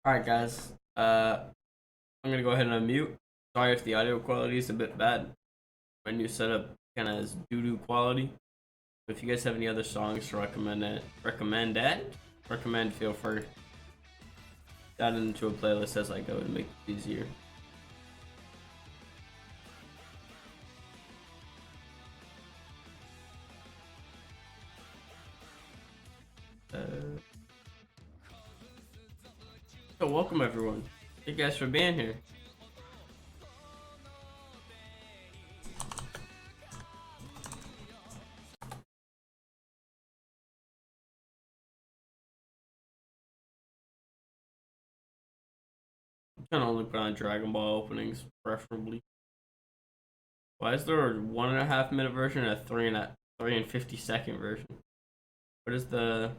Alright guys, I'm gonna go ahead and unmute. Sorry if the audio quality is a bit bad. My new setup kinda has doo-doo quality. If you guys have any other songs to recommend, feel free. Add it into a playlist as I go to make it easier. So welcome everyone. Thank you guys for being here. I'm trying to only put on Dragon Ball openings, preferably. Why is there a 1.5 minute version and a 3 and 50 second version? What is the...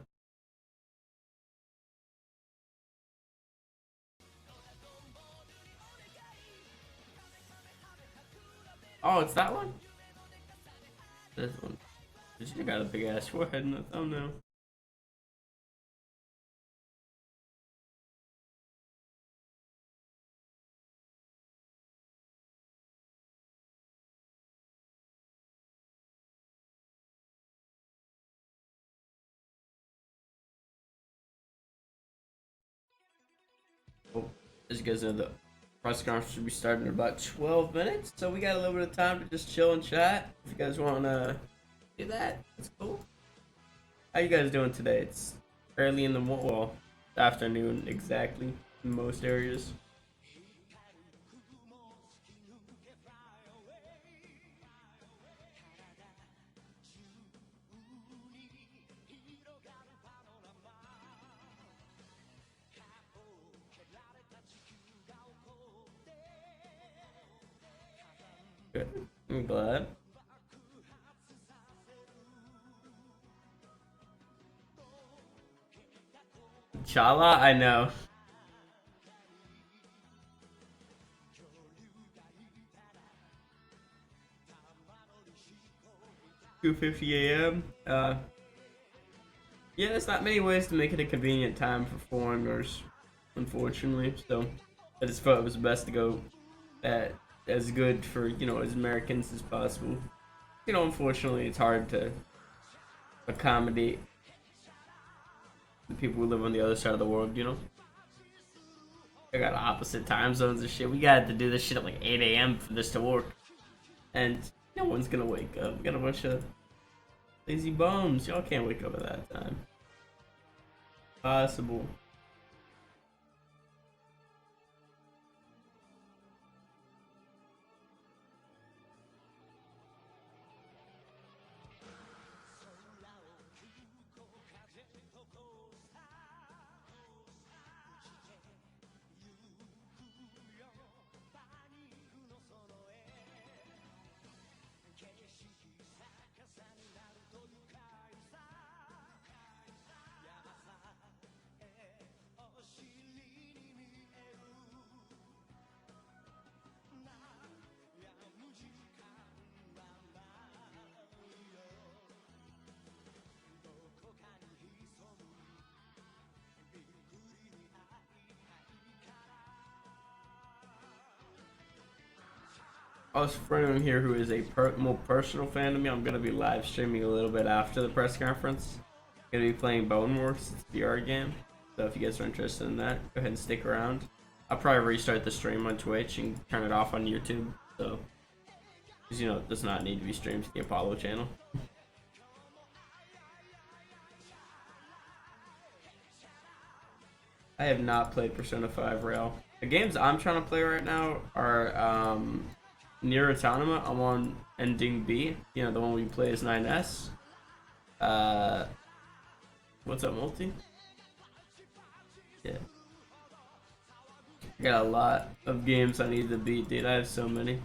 Oh, it's that one? This one. You got a big ass forehead in the thumbnail. Well, as you guys know, the press conference should be starting in about 12 minutes, so we got a little bit of time to just chill and chat. If you guys want to do that, that's cool. How you guys doing today? It's early in the afternoon exactly in most areas. Good. I'm glad. Chala, I know. 2:50 a.m. Yeah, there's not many ways to make it a convenient time for foreigners, unfortunately. So I just felt it was best to go at as good for as Americans as possible. Unfortunately, it's hard to accommodate the people who live on the other side of the world. They got opposite time zones and shit. We got to do this shit at like 8 a.m. for this to work, and no one's gonna wake up. We got a bunch of lazy bums. Y'all can't wake up at that time. Possible. Also, for anyone here who is a more personal fan of me, I'm gonna be live streaming a little bit after the press conference. I'm gonna be playing Bone Wars, it's a VR game. So if you guys are interested in that, go ahead and stick around. I'll probably restart the stream on Twitch and turn it off on YouTube. So, because it does not need to be streamed to the Apollo channel. I have not played Persona 5 Rail. The games I'm trying to play right now are Near Automata. I'm on ending B. The one we play as 9S. What's up, multi? Yeah. I got a lot of games I need to beat, dude. I have so many.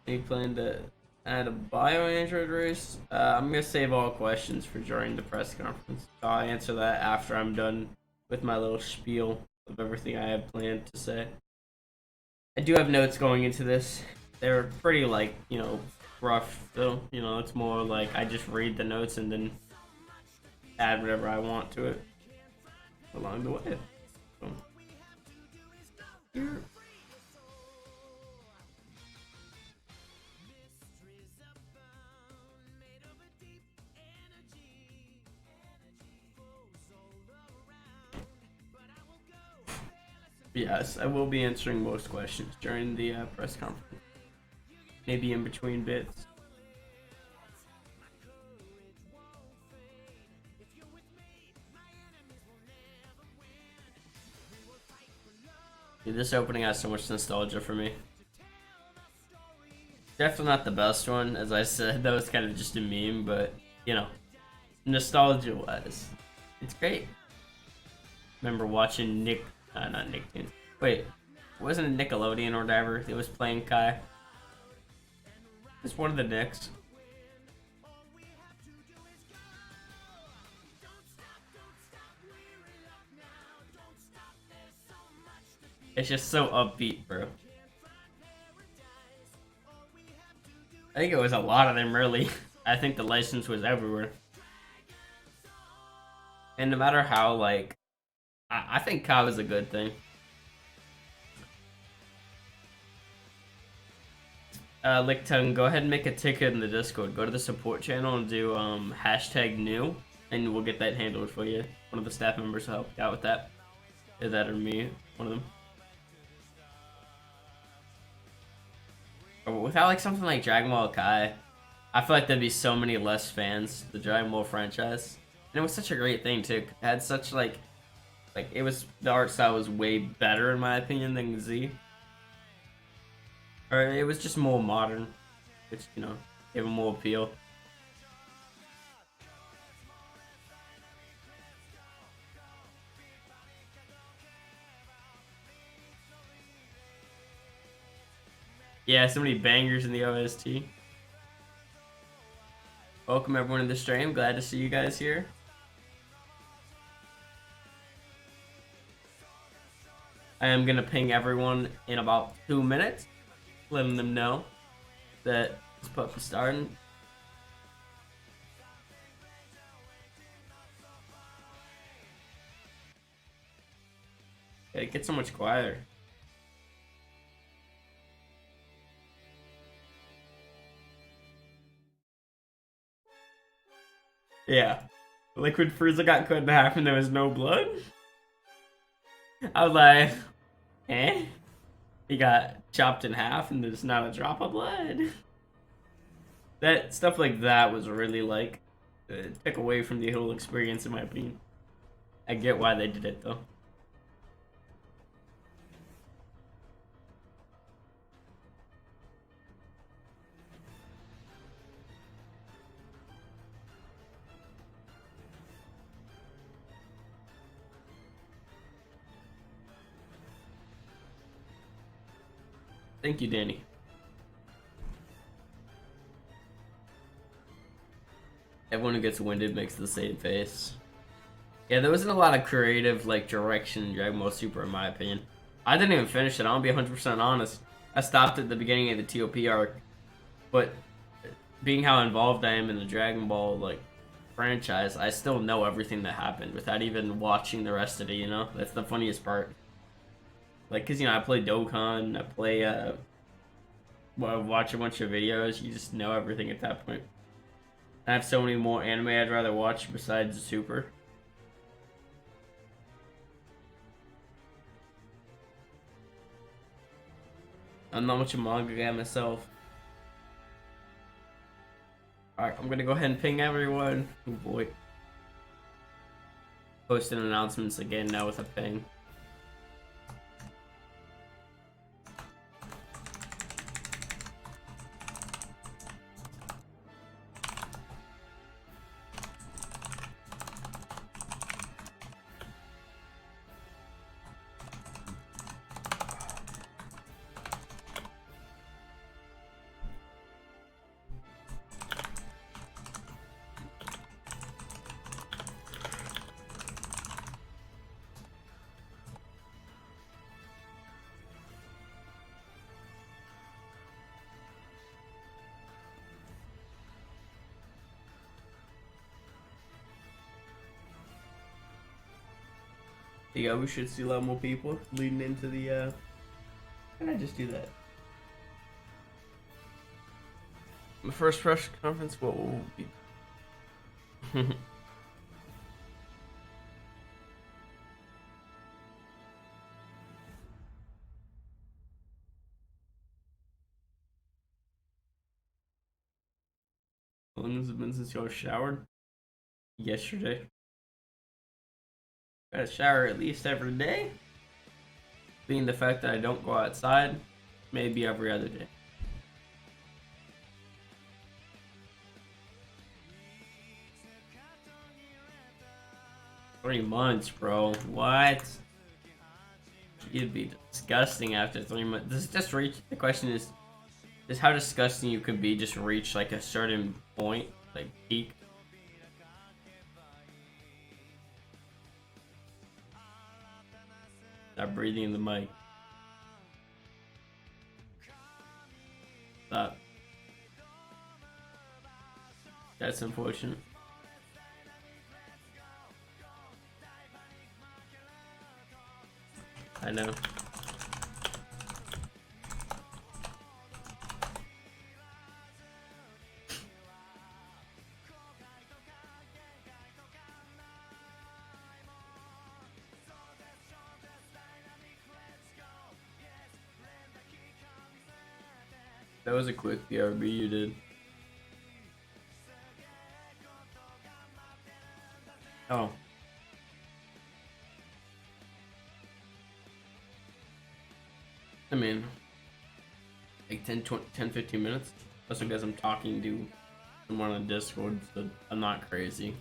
Any plan to add a bio Android race? I'm gonna save all questions for during the press conference. So I'll answer that after I'm done with my little spiel of everything I have planned to say. I do have notes going into this. They're pretty rough though. It's more like I just read the notes and then add whatever I want to it along the way. So Yes, I will be answering most questions during the press conference. Maybe in between bits. Dude, this opening has so much nostalgia for me. Definitely not the best one, as I said. That was kind of just a meme, but you know, nostalgia-wise, it's great. Remember watching Nick, not Nick. Wait, wasn't it Nickelodeon or whatever? It was playing Kai. It's one of the Nicks. It's just so upbeat, bro. I think it was a lot of them, really. I think the license was everywhere. And no matter how, like, I think Kai was a good thing. Lick Tongue, go ahead and make a ticket in the Discord. Go to the support channel and do hashtag new, and we'll get that handled for you. One of the staff members will help you out with that. Is that or me? One of them. Or without like something like Dragon Ball Kai, I feel like there'd be so many less fans. The Dragon Ball franchise, and it was such a great thing too. It had such like it was, the art style was way better in my opinion than Z. Or it was just more modern, which, you know, gave it more appeal. Yeah, so many bangers in the OST. Welcome everyone to the stream. Glad to see you guys here. I am gonna ping everyone in about 2 minutes, letting them know that this pup is starting. It gets so much quieter. Yeah. Liquid Frieza got cut in half and there was no blood? I was like, eh? He got chopped in half and there's not a drop of blood. That stuff like that was really like, took away from the whole experience in my opinion. I get why they did it though. Thank you, Danny. Everyone who gets winded makes the same face. Yeah, there wasn't a lot of creative like direction in Dragon Ball Super in my opinion. I didn't even finish it, I'll be 100% honest. I stopped at the beginning of the TOP arc. But being how involved I am in the Dragon Ball like franchise, I still know everything that happened without even watching the rest of it, you know? That's the funniest part. Like, cause you know, I play Dokkan, I play watch a bunch of videos, you just know everything at that point. I have so many more anime I'd rather watch besides Super. I'm not much of a manga guy myself. Alright, I'm gonna go ahead and ping everyone. Oh boy. Posting announcements again now with a ping. Yeah, we should see a lot more people leading into the can I just do that? My first press conference, what will be? How long has it been since y'all showered? Yesterday. I shower at least every day. Being the fact that I don't go outside, maybe every other day. 3 months, bro. What? You'd be disgusting after 3 months. Does it just reach? The question is how disgusting you could be just reach like a certain point, like peak. Stop breathing in the mic. Stop. That's unfortunate. I know. That was a quick BRB you did. Oh. I mean, like 10, 15 minutes. Also because I'm talking to someone on Discord, so I'm not crazy.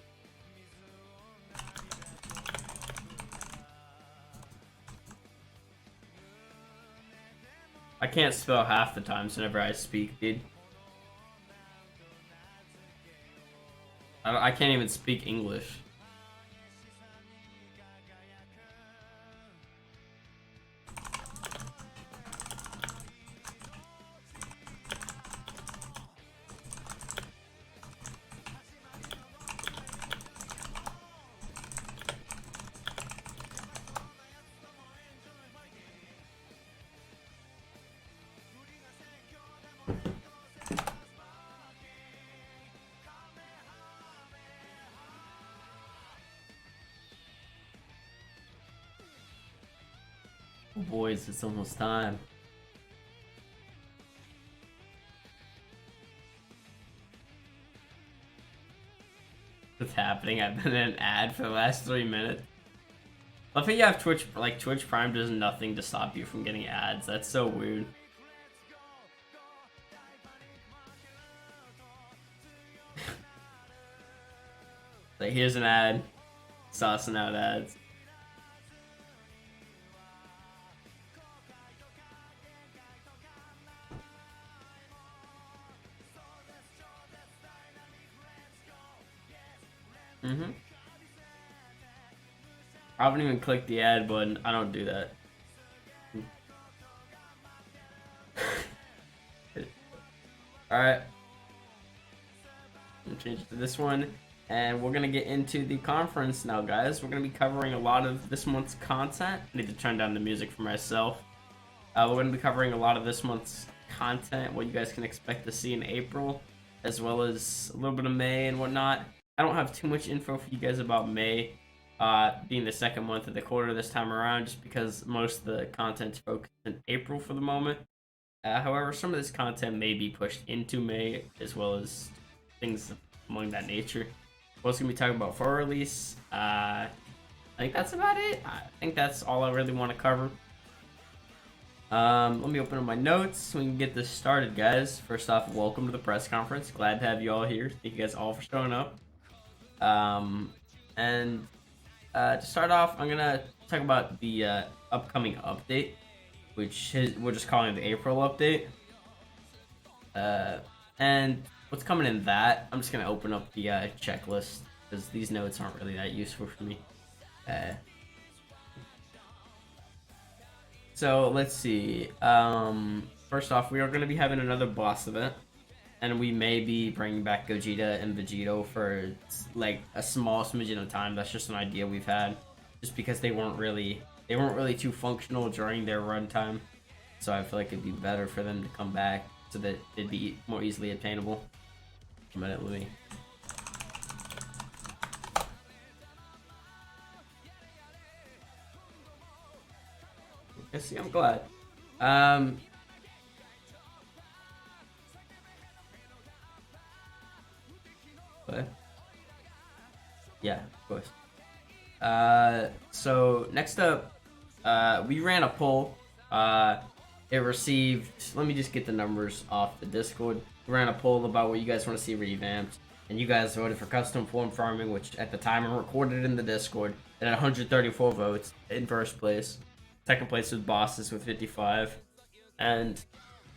I can't spell half the times whenever I speak, dude. I can't even speak English. Oh boys, it's almost time. What's happening? I've been in an ad for the last 3 minutes. I think you have Twitch, like Twitch Prime does nothing to stop you from getting ads. That's so weird. Like here's an ad, saucing out ads. I haven't even clicked the ad button. I don't do that. Alright. I'm change it to this one. And we're going to get into the conference now, guys. We're going to be covering a lot of this month's content. I need to turn down the music for myself. We're going to be covering a lot of this month's content, what you guys can expect to see in April, as well as a little bit of May and whatnot. I don't have too much info for you guys about May, being the second month of the quarter this time around, just because most of the content's focused in April for the moment. However, some of this content may be pushed into May, as well as things among that nature. We're also going to be talking about fall release. I think that's about it. I think that's all I really want to cover. Let me open up my notes so we can get this started, guys. First off, welcome to the press conference. Glad to have you all here. Thank you guys all for showing up. To start off, I'm gonna talk about the upcoming update, which we're just calling it the April update. And what's coming in that, I'm just gonna open up the checklist because these notes aren't really that useful for me. So let's see. First off, we are going to be having another boss event, and we may be bringing back Gogeta and Vegito for like a small smidgen of time. That's just an idea we've had, just because they weren't really too functional during their runtime. So I feel like it'd be better for them to come back so that it'd be more easily obtainable. A minute, let me. See, I'm glad. But yeah, of course. So next up, we ran a poll. It received. Let me just get the numbers off the Discord. We ran a poll about what you guys want to see revamped, and you guys voted for custom form farming, which at the time I recorded in the Discord. It had 134 votes in first place. Second place was Bosses with 55, and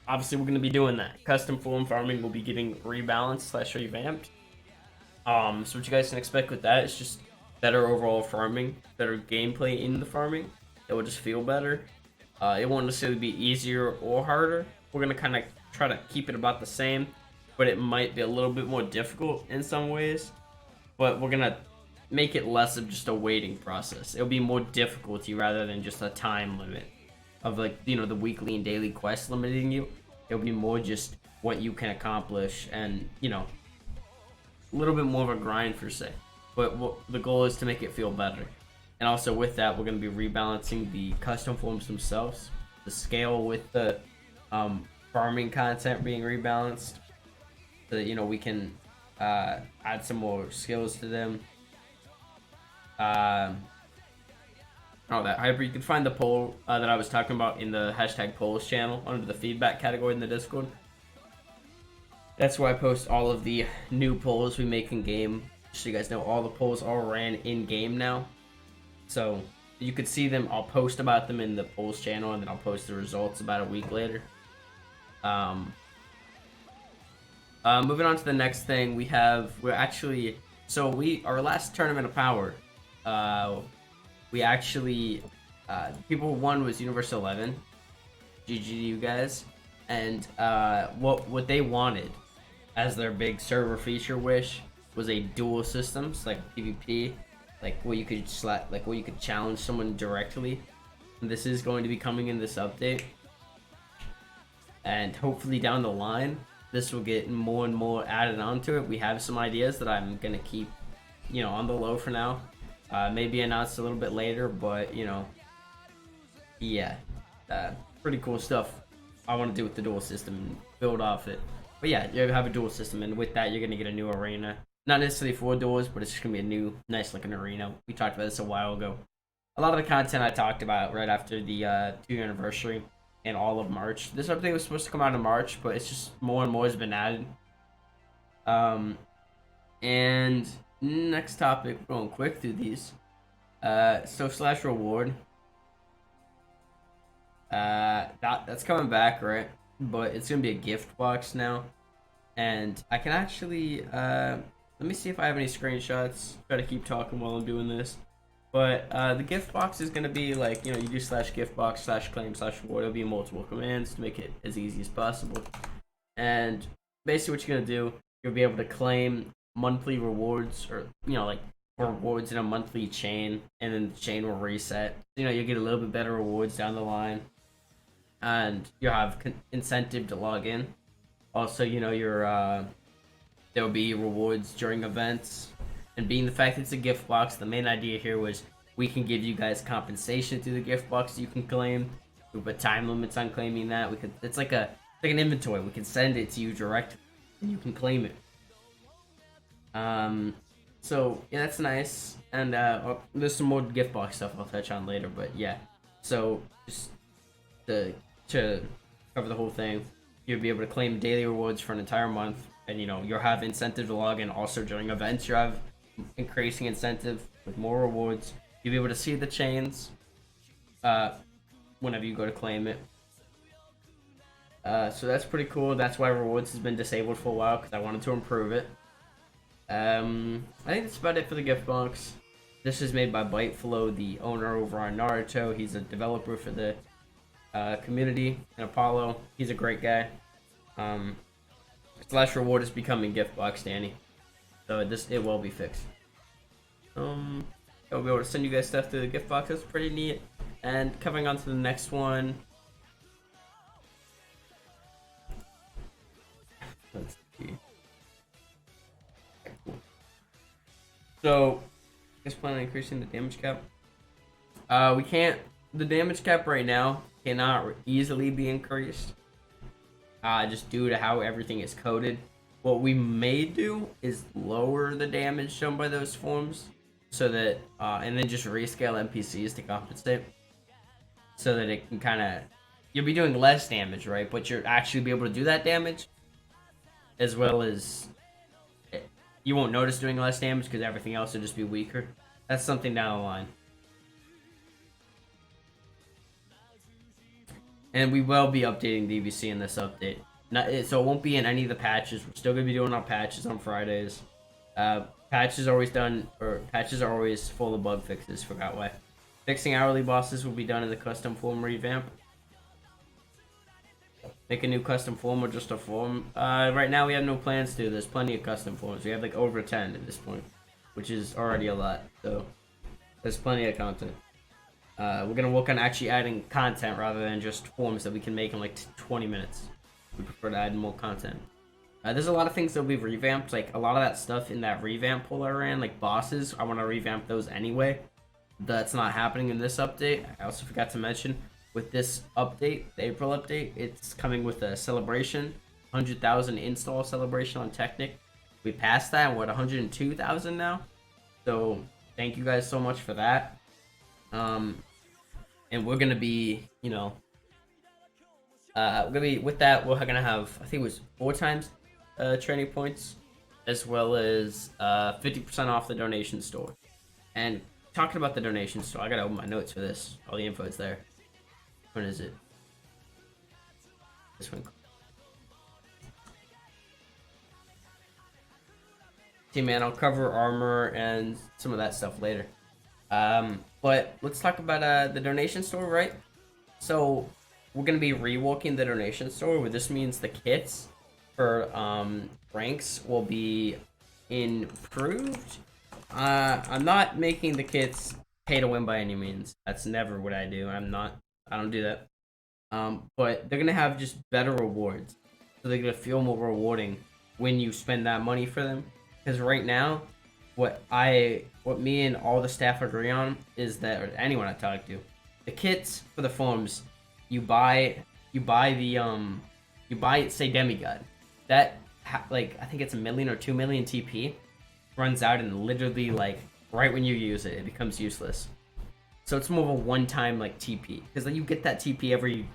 obviously we're going to be doing that. Custom form farming will be getting rebalanced / revamped. So what you guys can expect with that is just better overall farming, better gameplay in the farming. It will just feel better. It won't necessarily be easier or harder. We're gonna kind of try to keep it about the same, but it might be a little bit more difficult in some ways. But we're gonna make it less of just a waiting process. It'll be more difficulty rather than just a time limit of like, you know, the weekly and daily quests limiting you. It'll be more just what you can accomplish and, you know, a little bit more of a grind per se. But the goal is to make it feel better. And also with that, we're going to be rebalancing the custom forms themselves. The scale with the farming content being rebalanced. So that, you know, we can add some more skills to them. All that. However, you can find the poll that I was talking about in the hashtag polls channel under the feedback category in the Discord. That's where I post all of the new polls we make in game. So you guys know all the polls all ran in game now. So you could see them. I'll post about them in the polls channel, and then I'll post the results about a week later. Moving on to the next thing, we're actually, our last tournament of power, we actually, people who won was Universe 11. GG to you guys. And what they wanted as their big server feature wish was a dual systems, like PvP, like where you could challenge someone directly. And this is going to be coming in this update, and hopefully down the line this will get more and more added onto it. We have some ideas that I'm gonna keep, you know, on the low for now. Maybe announced a little bit later, but you know, yeah, pretty cool stuff I want to do with the dual system and build off it. But yeah, you have a dual system, and with that you're gonna get a new arena. Not necessarily 4 doors, but it's just gonna be a new, nice looking arena. We talked about this a while ago. A lot of the content I talked about right after the 2-year anniversary in all of March. This update was supposed to come out in March, but it's just more and more has been added. And next topic, we're going quick through these. So / reward. That's coming back, right? But it's gonna be a gift box now, and I can actually let me see if I have any screenshots. Try to keep talking while I'm doing this. But the gift box is gonna be like, you know, you do /gift box /claim /reward. It'll be multiple commands to make it as easy as possible. And basically, what you're gonna do, you'll be able to claim monthly rewards, or you know, like rewards in a monthly chain, and then the chain will reset. You know, you'll get a little bit better rewards down the line, and you'll have incentive to log in. Also, you know, there'll be rewards during events. And being the fact it's a gift box, the main idea here was we can give you guys compensation through the gift box you can claim. We put time limits on claiming that. It's like an inventory. We can send it to you directly, and you can claim it. So yeah, that's nice. And there's some more gift box stuff I'll touch on later. But yeah, so just to cover the whole thing, you'll be able to claim daily rewards for an entire month, and you know, you'll have incentive to log in. Also during events, you have increasing incentive with more rewards. You'll be able to see the chains whenever you go to claim it. So that's pretty cool. That's why rewards has been disabled for a while, because I wanted to improve it. I think that's about it for the gift box. This is made by Byteflow, the owner over on Naruto. He's a developer for the community in Apollo. He's a great guy. / reward is becoming gift box, Danny. So it will be fixed. I'll be able to send you guys stuff through the gift box. That's pretty neat. And coming on to the next one. So, just plan on increasing the damage cap. We can't. The damage cap right now cannot easily be increased. Just due to how everything is coded. What we may do is lower the damage shown by those forms, so that and then just rescale NPCs to compensate, so that it can kind of you'll be doing less damage, right? But you'll actually be able to do that damage, as well as you won't notice doing less damage because everything else will just be weaker. That's something down the line. And we will be updating DVC in this update. So it won't be in any of the patches. We're still going to be doing our patches on Fridays. Patches are always full of bug fixes. Forgot why. Fixing hourly bosses will be done in the custom form revamp. Make a new custom form or just a form. Right now we have no plans to. There's plenty of custom forms. We have like over 10 at this point, which is already a lot. So there's plenty of content. We're gonna work on actually adding content rather than just forms that we can make in like 20 minutes. We prefer to add more content. There's a lot of things that we've revamped, like a lot of that stuff in that revamp poll I ran, like bosses. I want to revamp those anyway. That's not happening in this update. I also forgot to mention with this update, the April update, it's coming with a celebration, 100,000 install celebration on Technic. We passed that, and we're at 102,000 now. So thank you guys so much for that. And we're gonna be, we're gonna be with that. We're gonna have, I think it was 4 times training points, as well as 50% off the donation store. And talking about the donation store, I gotta open my notes for this. All the info is there. When is it? This one. See, man, I'll cover armor and some of that stuff later. But let's talk about the donation store, right? So we're gonna be reworking the donation store, where this means the kits for ranks will be improved. I'm not making the kits pay to win by any means. That's never what I do. I don't do that. But they're gonna have just better rewards, so they're gonna feel more rewarding when you spend that money for them. Because right now, what me and all the staff agree on is that, or anyone I talk to, the kits for the forms, you buy say demigod, that like I think it's 1 million or 2 million TP, runs out and literally like right when you use it, it becomes useless. So it's more of a one-time like TP, because then you get that TP every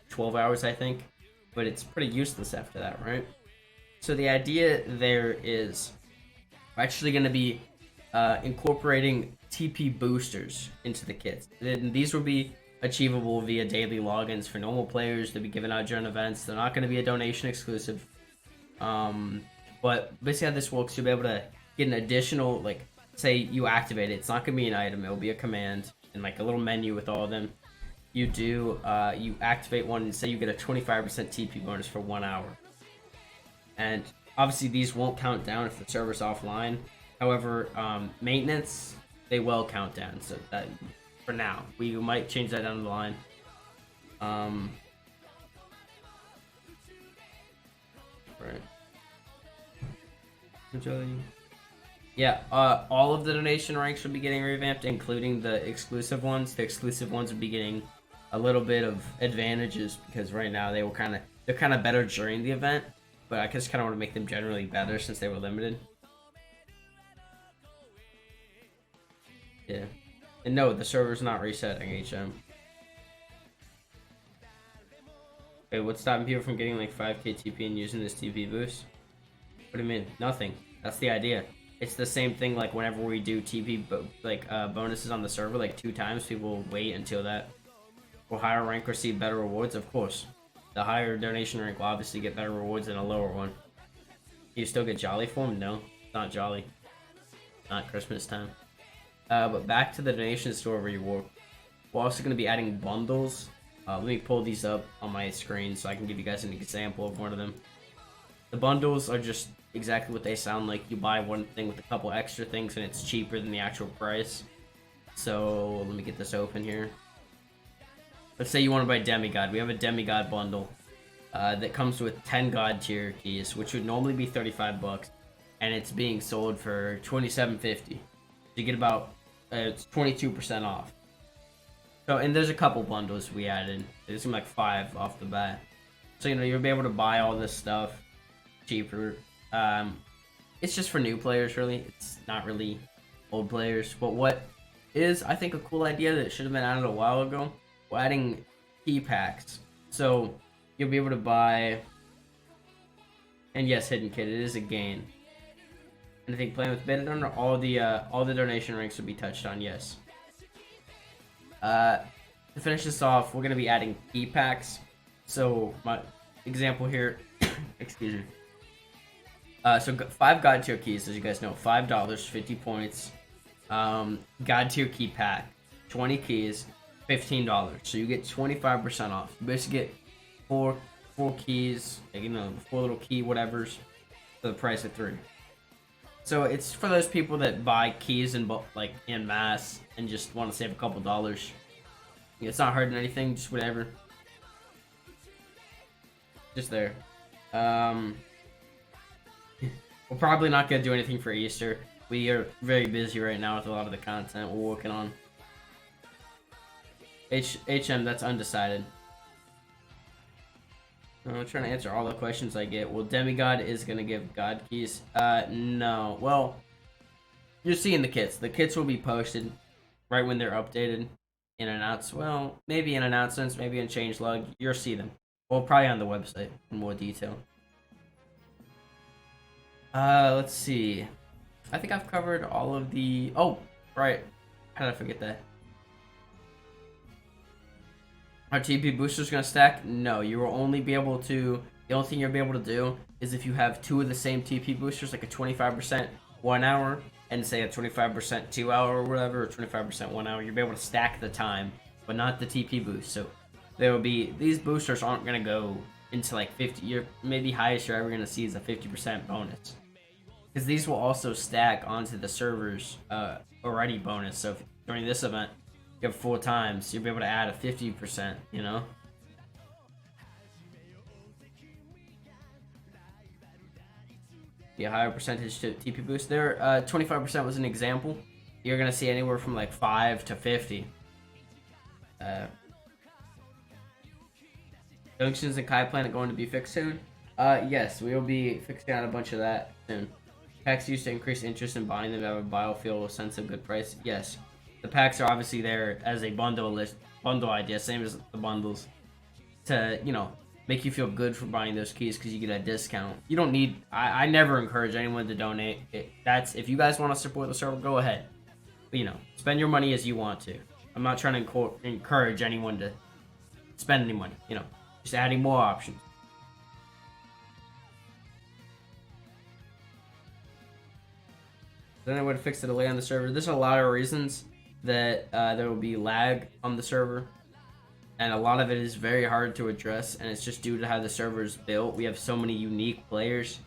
12 hours, I think, but it's pretty useless after that, right? So the idea there is we're actually going to be incorporating TP boosters into the kits. And these will be achievable via daily logins for normal players. They'll be given out during events. They're not going to be a donation exclusive. But basically how this works, you'll be able to get an additional, like, say you activate it. It's not going to be an item. It'll be a command and like a little menu with all of them. You activate one and say you get a 25% TP bonus for 1 hour. And obviously these won't count down if the server's offline. However, maintenance, they will count down. So that, for now, we might change that down the line. Right. Yeah, all of the donation ranks will be getting revamped, including the exclusive ones. The exclusive ones will be getting a little bit of advantages, because right now they're kind of better during the event, but I just kind of want to make them generally better since they were limited. Yeah, and no, the server's not resetting HM. Okay, what's stopping people from getting like 5k TP and using this TP boost? What do you mean? Nothing. That's the idea. It's the same thing like whenever we do TP bonuses on the server, like 2 times, people will wait until that. Will higher rank receive better rewards? Of course. The higher donation rank will obviously get better rewards than a lower one. You still get Jolly form? No, it's not Jolly. Not Christmas time. But back to the donation store reward. We're also going to be adding bundles. Let me pull these up on my screen so I can give you guys an example of one of them. The bundles are just exactly what they sound like. You buy one thing with a couple extra things and it's cheaper than the actual price. So let me get this open here. Let's say you want to buy Demigod. We have a Demigod bundle that comes with 10 God tier keys, which would normally be $35, and it's being sold for $27.50. You get about it's 22% off. So, and there's a couple bundles we added. There's like 5 off the bat. So, you know, you'll be able to buy all this stuff cheaper. It's just for new players, really. It's not really old players. But what is, I think, a cool idea that should have been added a while ago, we're adding key packs. So, you'll be able to buy, and yes, Hidden Kit, it is a gain. And I think playing with beta donor, all the donation ranks will be touched on, yes. To finish this off, we're gonna be adding key packs. So my example here, excuse me. So 5 God tier keys, as you guys know, $5, 50 points. God tier key pack, 20 keys, $15. So you get 25% off. You basically get four keys, you know, 4 little key whatevers for the price of 3. So it's for those people that buy keys in like en masse and just want to save a couple dollars. It's not hurting anything, just whatever. Just there. We're probably not gonna do anything for Easter. We are very busy right now with a lot of the content we're working on. HM, that's undecided. I'm trying to answer all the questions I get. Well, Demigod is gonna give God keys. No. Well, you're seeing the kits. The kits will be posted right when they're updated in announcements. Well, maybe in announcements, maybe in changelog. You'll see them. Well, probably on the website in more detail. Let's see. I think I've covered all of the. Oh, right. How did I forget that? Are TP boosters gonna stack? No, you will only be able to. The only thing you'll be able to do is if you have 2 of the same TP boosters, like a 25% 1 hour, and say a 25% 2 hour or whatever, or 25% 1 hour, you'll be able to stack the time, but not the TP boost. So there will be these boosters aren't gonna go into like 50. You're maybe highest you're ever gonna see is a 50% bonus, because these will also stack onto the server's already bonus. So if, during this event, you have 4 times, you'll be able to add a 50%, you know? Be a higher percentage to TP boost. There, 25% was an example. You're gonna see anywhere from like 5 to 50. Junctions and Kai Planet going to be fixed soon? Yes, we will be fixing out a bunch of that soon. Packs used to increase interest in buying them to have a biofuel sense of good price. Yes. The packs are obviously there as a bundle idea, same as the bundles, to, you know, make you feel good for buying those keys because you get a discount. You don't need. I never encourage anyone to donate. That's if you guys want to support the server, go ahead. But, you know, spend your money as you want to. I'm not trying to encourage anyone to spend any money. You know, just adding more options. Then I would fix the delay on the server. There's a lot of reasons that there will be lag on the server, and a lot of it is very hard to address, and it's just due to how the server is built. We have so many unique players.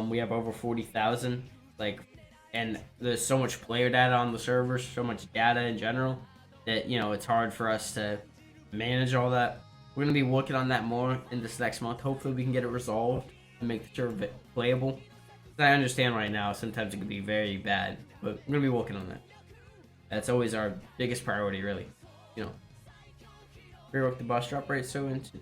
We have over 40,000, like, and there's so much player data on the server, so much data in general, that, you know, it's hard for us to manage all that. We're gonna be working on that more in this next month. Hopefully we can get it resolved and make the server playable. I understand right now sometimes it can be very bad, but we're gonna be working on that. That's always our biggest priority, really. You know, rework the boss drop rate so into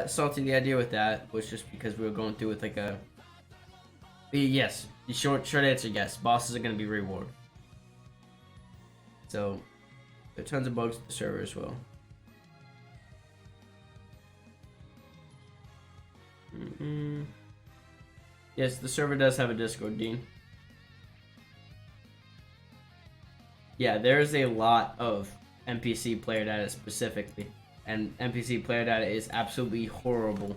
Salty. The idea with that was just because we were going through with like a yes. The short answer, yes. Bosses are gonna be rewarded. So there are tons of bugs with the server as well. Yes, the server does have a Discord, Dean. Yeah, there's a lot of NPC player data specifically, and NPC player data is absolutely horrible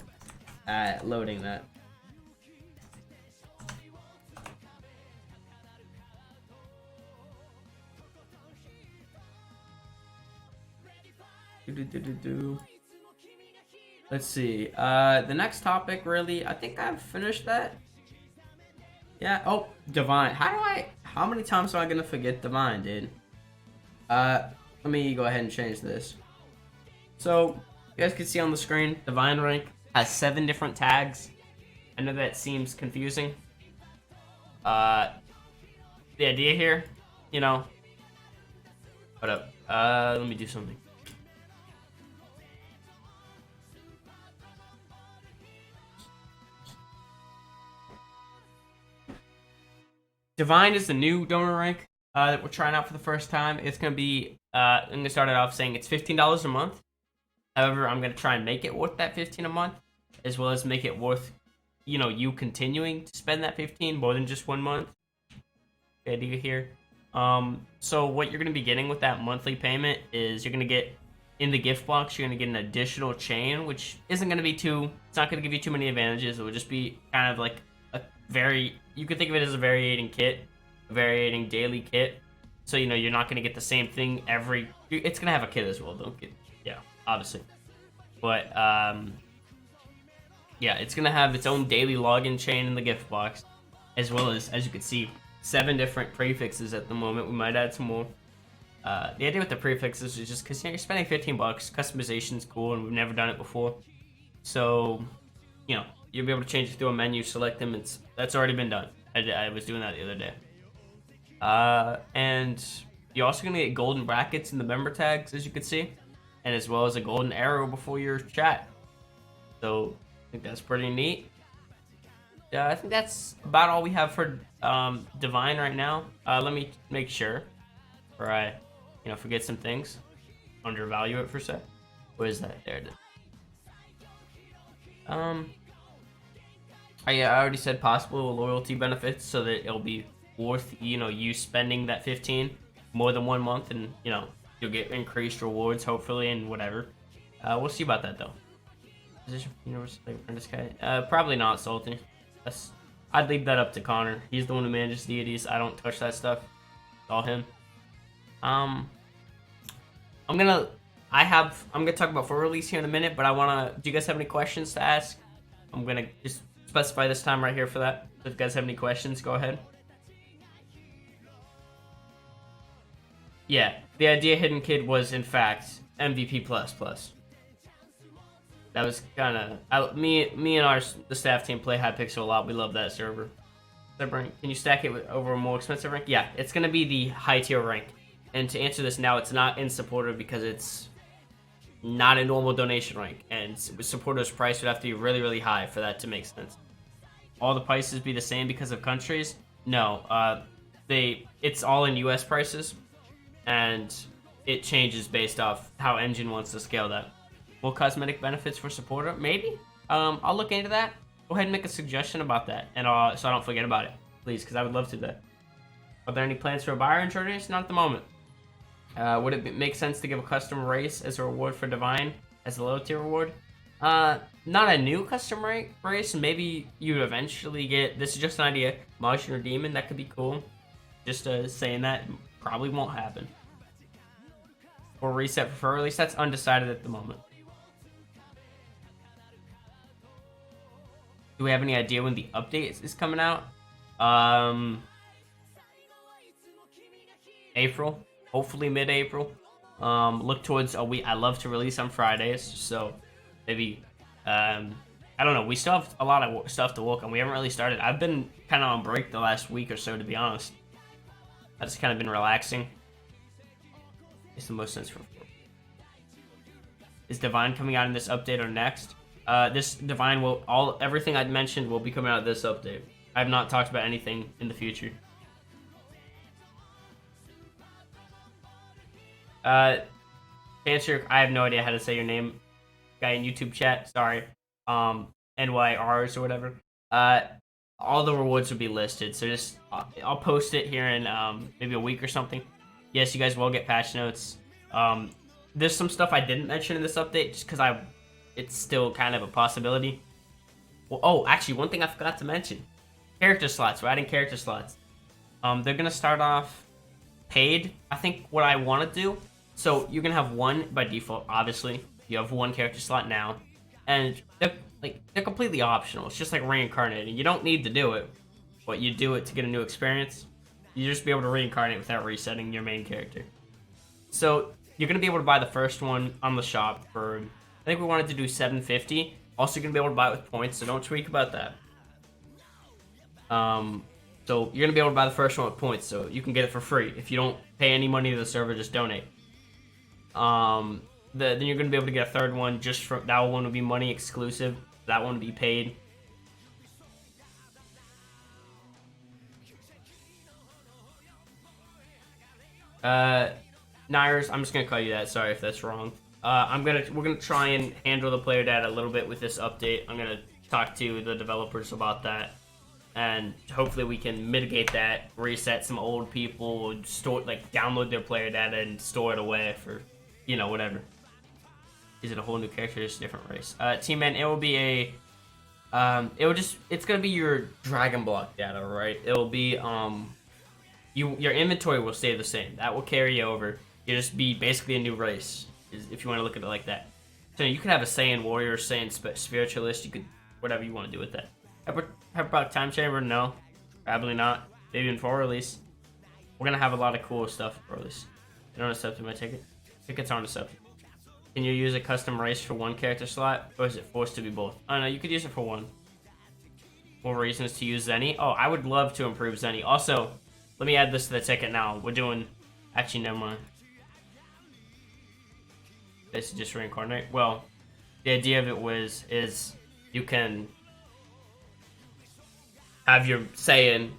at loading that. Let's see. The next topic, really, I think I've finished that. Yeah. Oh, Divine. How many times am I gonna forget Divine, dude? Let me go ahead and change this. So, you guys can see on the screen, Divine rank has 7 different tags. I know that seems confusing. The idea here, you know. Hold up. Let me do something. Divine is the new donor rank that we're trying out for the first time. It's gonna be. I'm gonna start it off saying it's $15 a month. However, I'm gonna try and make it worth that 15 a month, as well as make it worth, you continuing to spend that 15 more than just 1 month. The idea here. So what you're gonna be getting with that monthly payment is you're gonna get in the gift box. You're gonna get an additional chain, which isn't gonna be too. It's not gonna give you too many advantages. It will just be kind of like a you could think of it as a variating kit, a variating daily kit. So you're not gonna get the same thing every. It's gonna have a kit as well. Don't get obviously, but it's gonna have its own daily login chain in the gift box, as well as you can see, 7 different prefixes at the moment. We might add some more. The idea with the prefixes is just because you're spending $15, customization's cool, and we've never done it before. So, you'll be able to change it through a menu, select them. That's already been done. I was doing that the other day. And you're also gonna get golden brackets in the member tags, as you can see, and as well as a golden arrow before your chat. So I think that's pretty neat. I think that's about all we have for Divine right now. Let me make sure, or I, forget some things, undervalue it for a sec. Where is that? There it is. I already said possible loyalty benefits, so that it'll be worth you spending that 15 more than 1 month, and you'll get increased rewards hopefully, and whatever. We'll see about that though. Position Universal Apprentice guy. Probably not Salty. I'd leave that up to Connor. He's the one who manages deities. I don't touch that stuff. It's all him. I'm gonna talk about full release here in a minute, but do you guys have any questions to ask? I'm gonna just specify this time right here for that. If you guys have any questions, go ahead. Yeah, the idea Hidden Kid was in fact MVP++. That was kind of me and the staff team play Hypixel a lot. We love that server. Can you stack it over a more expensive rank? Yeah, it's gonna be the high tier rank. And to answer this now, it's not in supporter because it's not a normal donation rank, and supporter's price would have to be really, really high for that to make sense. All the prices be the same because of countries? No, it's all in US prices, and it changes based off how Engine wants to scale that. Full cosmetic benefits for supporter? Maybe. I'll look into that. Go ahead and make a suggestion about that, and so I don't forget about it, please, because I would love to do that. Are there any plans for a buyer introduce? Not at the moment. Would it make sense to give a custom race as a reward for Divine, as a low tier reward? Not a new custom race. Maybe you eventually get. This is just an idea. Martian or Demon, that could be cool. Just saying that probably won't happen. Or reset for release. That's undecided at the moment. Do we have any idea when the update is coming out? April, hopefully mid-April. Look towards a week. I love to release on Fridays, so maybe I don't know. We still have a lot of stuff to work on. We haven't really started. I've been kind of on break the last week or so, to be honest. I've just kind of been relaxing. It's the most sense for. Is Divine coming out in this update or next? This Divine everything I'd mentioned will be coming out of this update. I have not talked about anything in the future. Answer, I have no idea how to say your name, guy in YouTube chat. Sorry, NYRs or whatever. All the rewards will be listed, so just I'll post it here in maybe a week or something. Yes, you guys will get patch notes. There's some stuff I didn't mention in this update just because it's still kind of a possibility. Well, oh, actually, one thing I forgot to mention: character slots. We're adding character slots. They're gonna start off paid. I think what I want to do. So you're gonna have one by default. Obviously, you have one character slot now, and they're completely optional. It's just like reincarnating. You don't need to do it, but you do it to get a new experience. You just be able to reincarnate without resetting your main character. So you're gonna be able to buy the first one on the shop for. I think we wanted to do $750. Also, you're gonna be able to buy it with points, so don't tweak about that. So you're gonna be able to buy the first one with points, so you can get it for free. If you don't pay any money to the server, just donate. Then you're gonna be able to get a third one. Just from that one will be money exclusive. That one will be paid. Nyers, I'm just gonna call you that. Sorry if that's wrong. We're gonna try and handle the player data a little bit with this update. I'm gonna talk to the developers about that, and hopefully we can mitigate that. Reset some old people, download their player data and store it away for, whatever. Is it a whole new character? Just a different race. Team Man, it will be it's gonna be your Dragon Block data, right? It'll be your inventory will stay the same. That will carry over. You'll just be basically a new race, if you want to look at it like that. So you could have a Saiyan warrior, Saiyan spiritualist. You could whatever you want to do with that. How about time chamber? No, probably not. Maybe in 4 release. We're gonna have a lot of cool stuff for release. They don't accept my ticket. Tickets aren't accepted. Can you use a custom race for 1 character slot, or is it forced to be both? Oh no, you could use it for 1. More reasons to use Zenny. Oh, I would love to improve Zenny. Also, let me add this to the ticket now. We're doing... Actually, never mind. This is just reincarnate. Well, the idea of it is you can have your Saiyan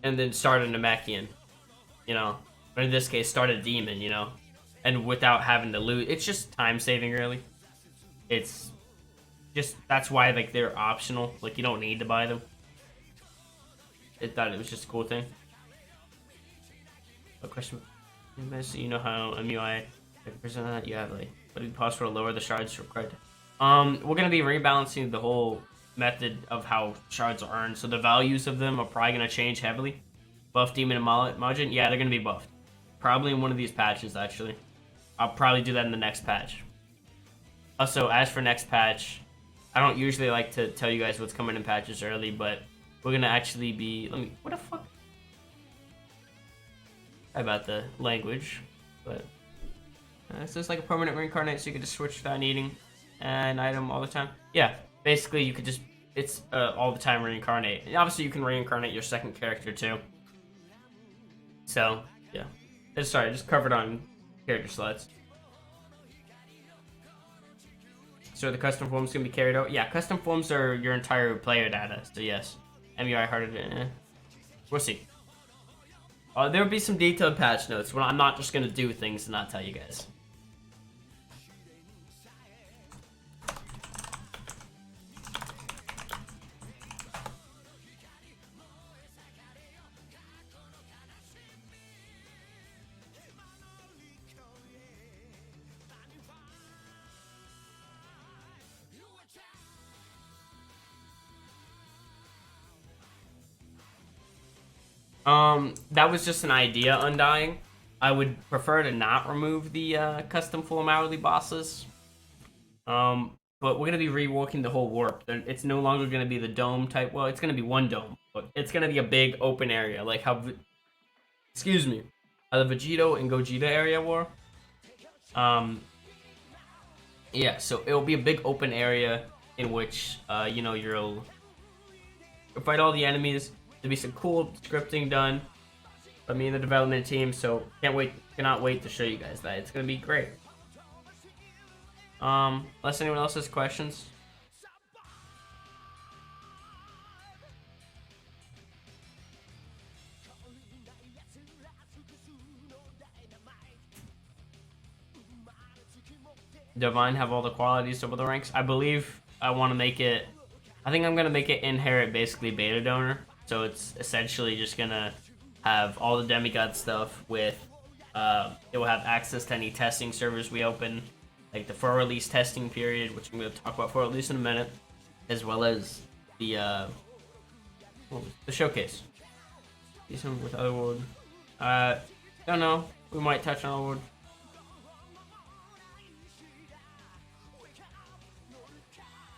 and then start a Namekian, or in this case, start a demon, and without having to lose. It's just time saving, really. It's just, that's why, they're optional. You don't need to buy them. I thought it was just a cool thing. A question. You know how MUI present that you have would it be possible to lower the shards required? We're gonna be rebalancing the whole method of how shards are earned, so the values of them are probably gonna change heavily. Buff Demon and Majin, yeah, they're gonna be buffed. Probably in one of these patches, actually. I'll probably do that in the next patch. Also, as for next patch, I don't usually like to tell you guys what's coming in patches early, but we're gonna actually be. What the fuck? About the language, but it's just like a permanent reincarnate, so you can just switch without needing an item all the time. Yeah, basically you could just, it's all the time reincarnate. And obviously you can reincarnate your second character too. So yeah, sorry, just covered on character slots. So the custom forms can be carried out. Yeah, custom forms are your entire player data. So yes, MUI harder to. We'll see. There will be some detailed patch notes. I'm not just going to do things and not tell you guys. That was just an idea, Undying. I would prefer to not remove the custom form hourly bosses. But we're going to be reworking the whole warp. It's no longer going to be the dome type. Well, it's going to be one dome, but it's going to be a big open area, like how... Excuse me. How the Vegito and Gogeta area were. Yeah, so it'll be a big open area in which, you'll fight all the enemies. There'll be some cool scripting done by me and the development team, so cannot wait to show you guys that. It's gonna be great. Unless anyone else has questions. Divine have all the qualities of the ranks. I believe I want to make it. I think I'm gonna make it inherit basically beta donor. So it's essentially just gonna have all the demigod stuff with. It will have access to any testing servers we open, like the for release testing period, which I'm gonna talk about for release in a minute, as well as the showcase. See some with Otherworld. Don't know. We might touch on Otherworld.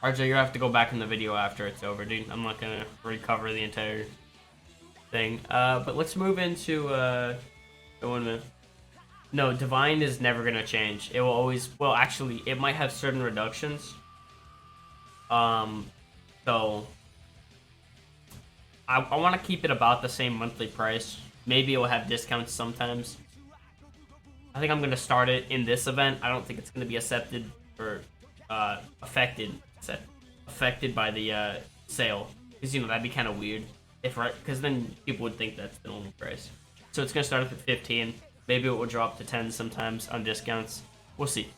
RJ, you have to go back in the video after it's over, dude. I'm not gonna recover the entire thing. But let's move into 1 minute. No, Divine is never gonna change. It will always. Well, actually, it might have certain reductions. So I want to keep it about the same monthly price. Maybe it will have discounts sometimes. I think I'm going to start it in this event. I don't think it's going to be accepted or affected by the sale. Because, that'd be kind of weird. Because then people would think that's the only price. So it's going to start at 15. Maybe it will drop to 10 sometimes on discounts. We'll see.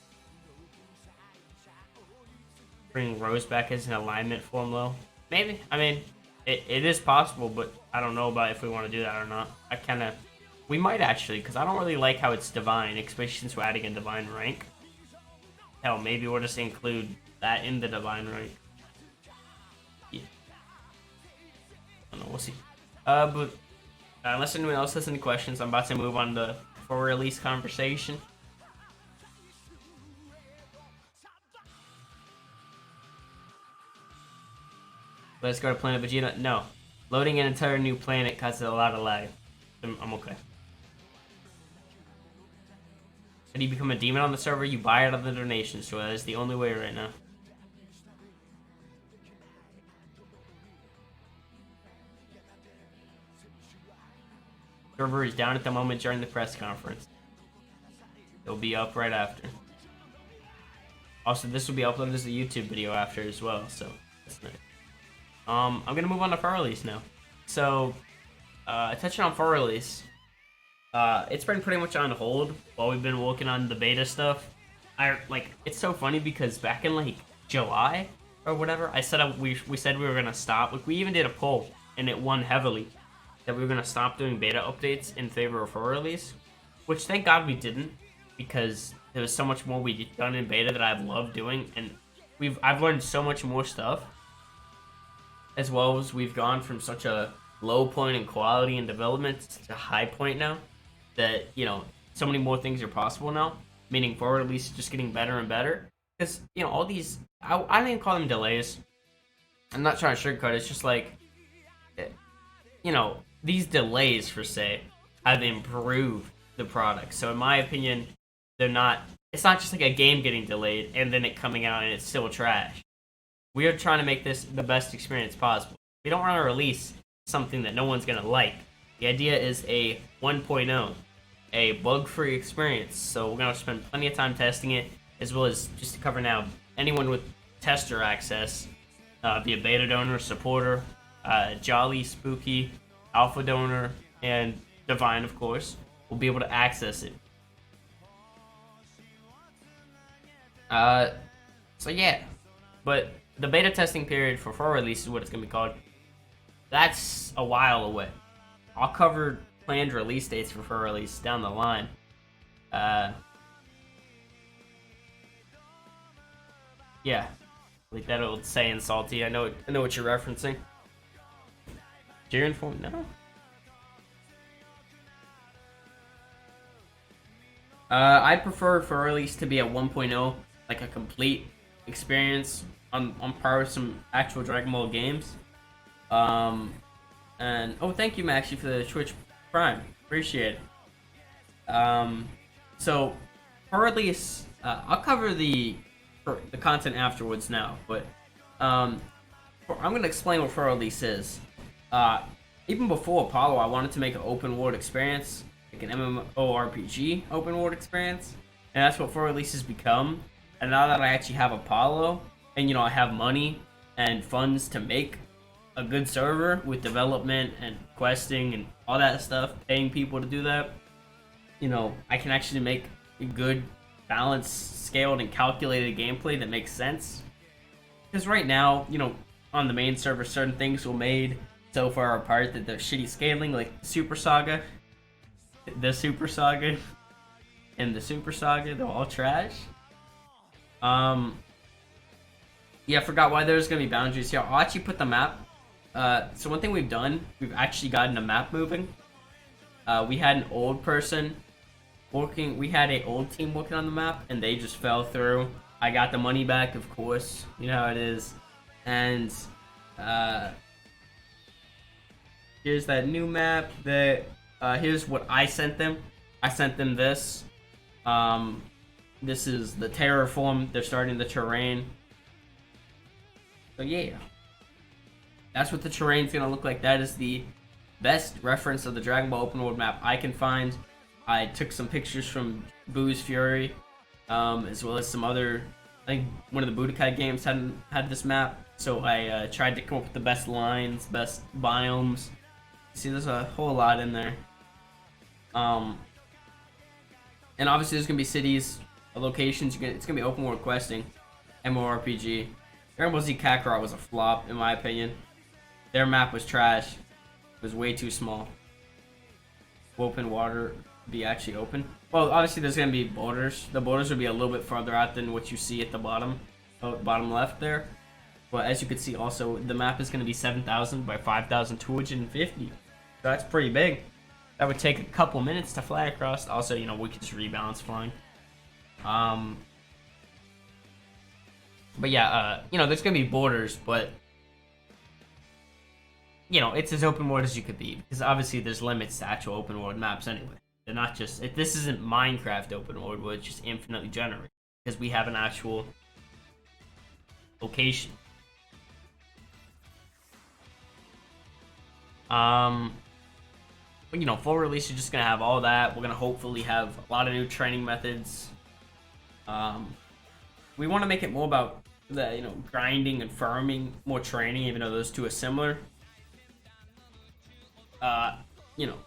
Bring Rose back as an alignment form low. Maybe. I mean, it is possible, but I don't know about if we want to do that or not. We might actually, because I don't really like how it's divine, especially since we're adding a divine rank. Hell, maybe we'll just include that in the divine rank. Yeah. I don't know, we'll see. But unless anyone else has any questions, I'm about to move on to for release conversation. Let's go to Planet Vegeta. No. Loading an entire new planet causes a lot of lag. I'm okay. How do you become a demon on the server? You buy it on the donation store. That is the only way right now. Server is down at the moment during the press conference. It'll be up right after. Also, this will be uploaded as a YouTube video after as well, so that's nice. I'm gonna move on to for release now. So, touching on for release, it's been pretty much on hold while we've been working on the beta stuff. It's so funny because back in like July or whatever, I said we said we were gonna stop. Like we even did a poll and it won heavily that we were gonna stop doing beta updates in favor of for release, which thank God we didn't, because there was so much more we've done in beta that I've loved doing, and I've learned so much more stuff. As well as we've gone from such a low point in quality and development to a high point now that, so many more things are possible now, meaning for release just getting better and better. Because, all these, I don't even call them delays. I'm not trying to sugarcoat it. It's just like, these delays, per se, have improved the product. So in my opinion, it's not just like a game getting delayed and then it coming out and it's still trash. We are trying to make this the best experience possible. We don't want to release something that no one's going to like. The idea is a 1.0, a bug-free experience. So we're going to spend plenty of time testing it, as well as just to cover now anyone with tester access, be a beta donor, supporter, Jolly, Spooky, Alpha donor, and Divine, of course, will be able to access it. So yeah, but the beta testing period for release is what it's going to be called. That's a while away. I'll cover planned release dates for release down the line. Yeah, like that old saying, Salty. I know what you're referencing. Jiren form? No. I prefer for release to be a 1.0, like a complete experience on par with some actual Dragon Ball games. And thank you, Maxi, for the Twitch Prime. Appreciate it. So for release, I'll cover the content afterwards now, but I'm gonna explain what for release is. Even before Apollo, I wanted to make an open world experience, like an MMORPG open world experience, and that's what for release has become. And now that I actually have Apollo, and I have money and funds to make a good server with development and questing and all that stuff, paying people to do that, I can actually make a good, balanced, scaled, and calculated gameplay that makes sense. Because right now, on the main server, certain things were made so far apart that they're shitty scaling, like the Super Saga, and the Super Saga, they're all trash. Yeah, I forgot why there's gonna be boundaries here. I'll actually put the map. So one thing we've done, we've actually gotten a map moving. We had an old person working. We had an old team working on the map, and they just fell through. I got the money back, of course. You know how it is. And here's that new map. Here's what I sent them. I sent them this. This is the terraform. They're starting the terrain. So yeah. That's what the terrain's gonna look like. That is the best reference of the Dragon Ball open world map I can find. I took some pictures from Boo's Fury, as well as some other. I think one of the Budokai games had this map, so I tried to come up with the best lines, best biomes. See, there's a whole lot in there. And obviously there's gonna be cities, locations. It's gonna be open world questing, MMORPG. Dragon Ball Z Kakarot was a flop in my opinion. Their map was trash. It was way too small. Open water be actually open. Well, obviously there's gonna be borders. The borders will be a little bit farther out than what you see at the bottom left there. But as you can see, also the map is gonna be 7,000 by 5,250. So that's pretty big. That would take a couple minutes to fly across. Also, you know, we could just rebalance flying. But yeah, you know, there's gonna be borders, but you know, it's as open world as you could be, because obviously there's limits to actual open world maps anyway. They're not just, this isn't Minecraft open world where it's just infinitely generated, because we have an actual location. But, you know, full release is just gonna have all that. We're gonna hopefully have a lot of new training methods. We want to make it more about the, you know, grinding and farming, more training, even though those two are similar. You know,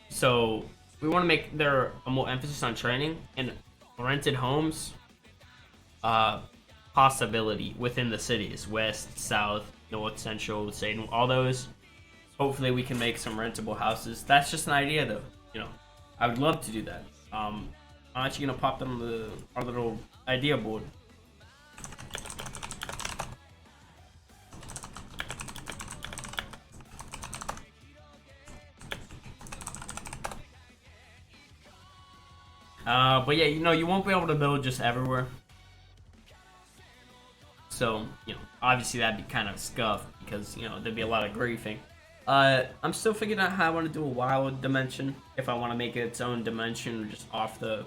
so we want to make there a more emphasis on training and rented homes possibility within the cities, west, south, north, central, Satan, all those. Hopefully we can make some rentable houses. That's just an idea though, you know. I would love to do that. I'm actually gonna pop them on our little idea board. But yeah, you know, you won't be able to build just everywhere. So, you know, obviously that'd be kind of scuffed because, you know, there'd be a lot of griefing. I'm still figuring out how I want to do a wild dimension. If I want to make it its own dimension just off the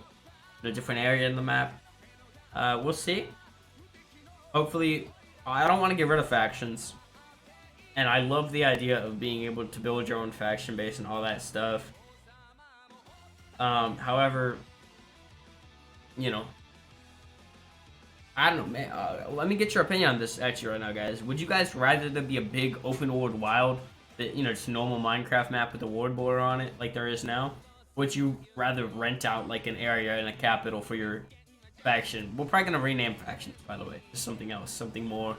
different area in the map. We'll see. Hopefully, I don't want to get rid of factions. And I love the idea of being able to build your own faction base and all that stuff. However, you know, I don't know, man. Let me get your opinion on this actually right now, guys. Would you guys rather there be a big open world wild, that, you know, just normal Minecraft map with a world border on it, like there is now? Would you rather rent out like an area in a capital for your faction? We're probably gonna rename factions, by the way, just something else, something more,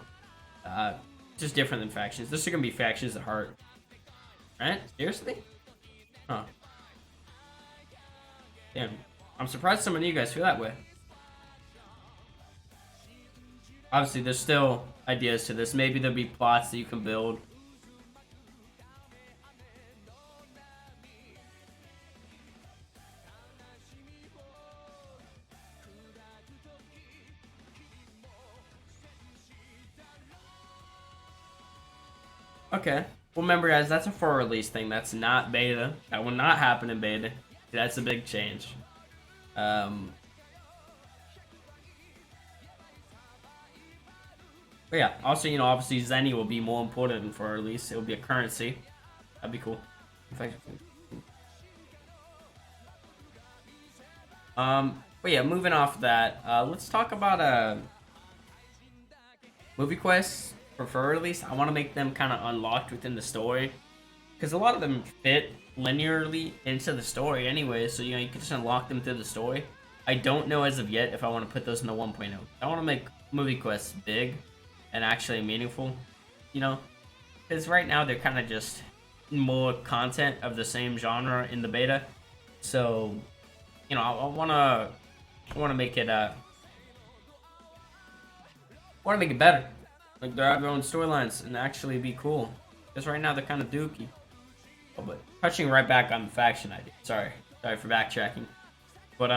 just different than factions. This is gonna be factions at heart, right? Seriously? Huh? Damn. I'm surprised some of you guys feel that way. Obviously, there's still ideas to this. Maybe there'll be plots that you can build. Okay. Well, remember, guys, that's a full release thing. That's not beta. That will not happen in beta. That's a big change. But yeah, also, you know, obviously Zenny will be more important for a release. It will be a currency. That'd be cool. But yeah, moving off that, let's talk about movie quests for release. I want to make them kind of unlocked within the story, because a lot of them fit linearly into the story anyway. So, you know, you can just unlock them through the story. I don't know as of yet if I want to put those in the 1.0. I want to make movie quests big and actually meaningful, you know, because right now they're kind of just more content of the same genre in the beta. So, you know, I want to make it better. Like, they have their own storylines and actually be cool. Because right now they're kind of dookie. Oh, but touching right back on the faction idea. Sorry for backtracking. But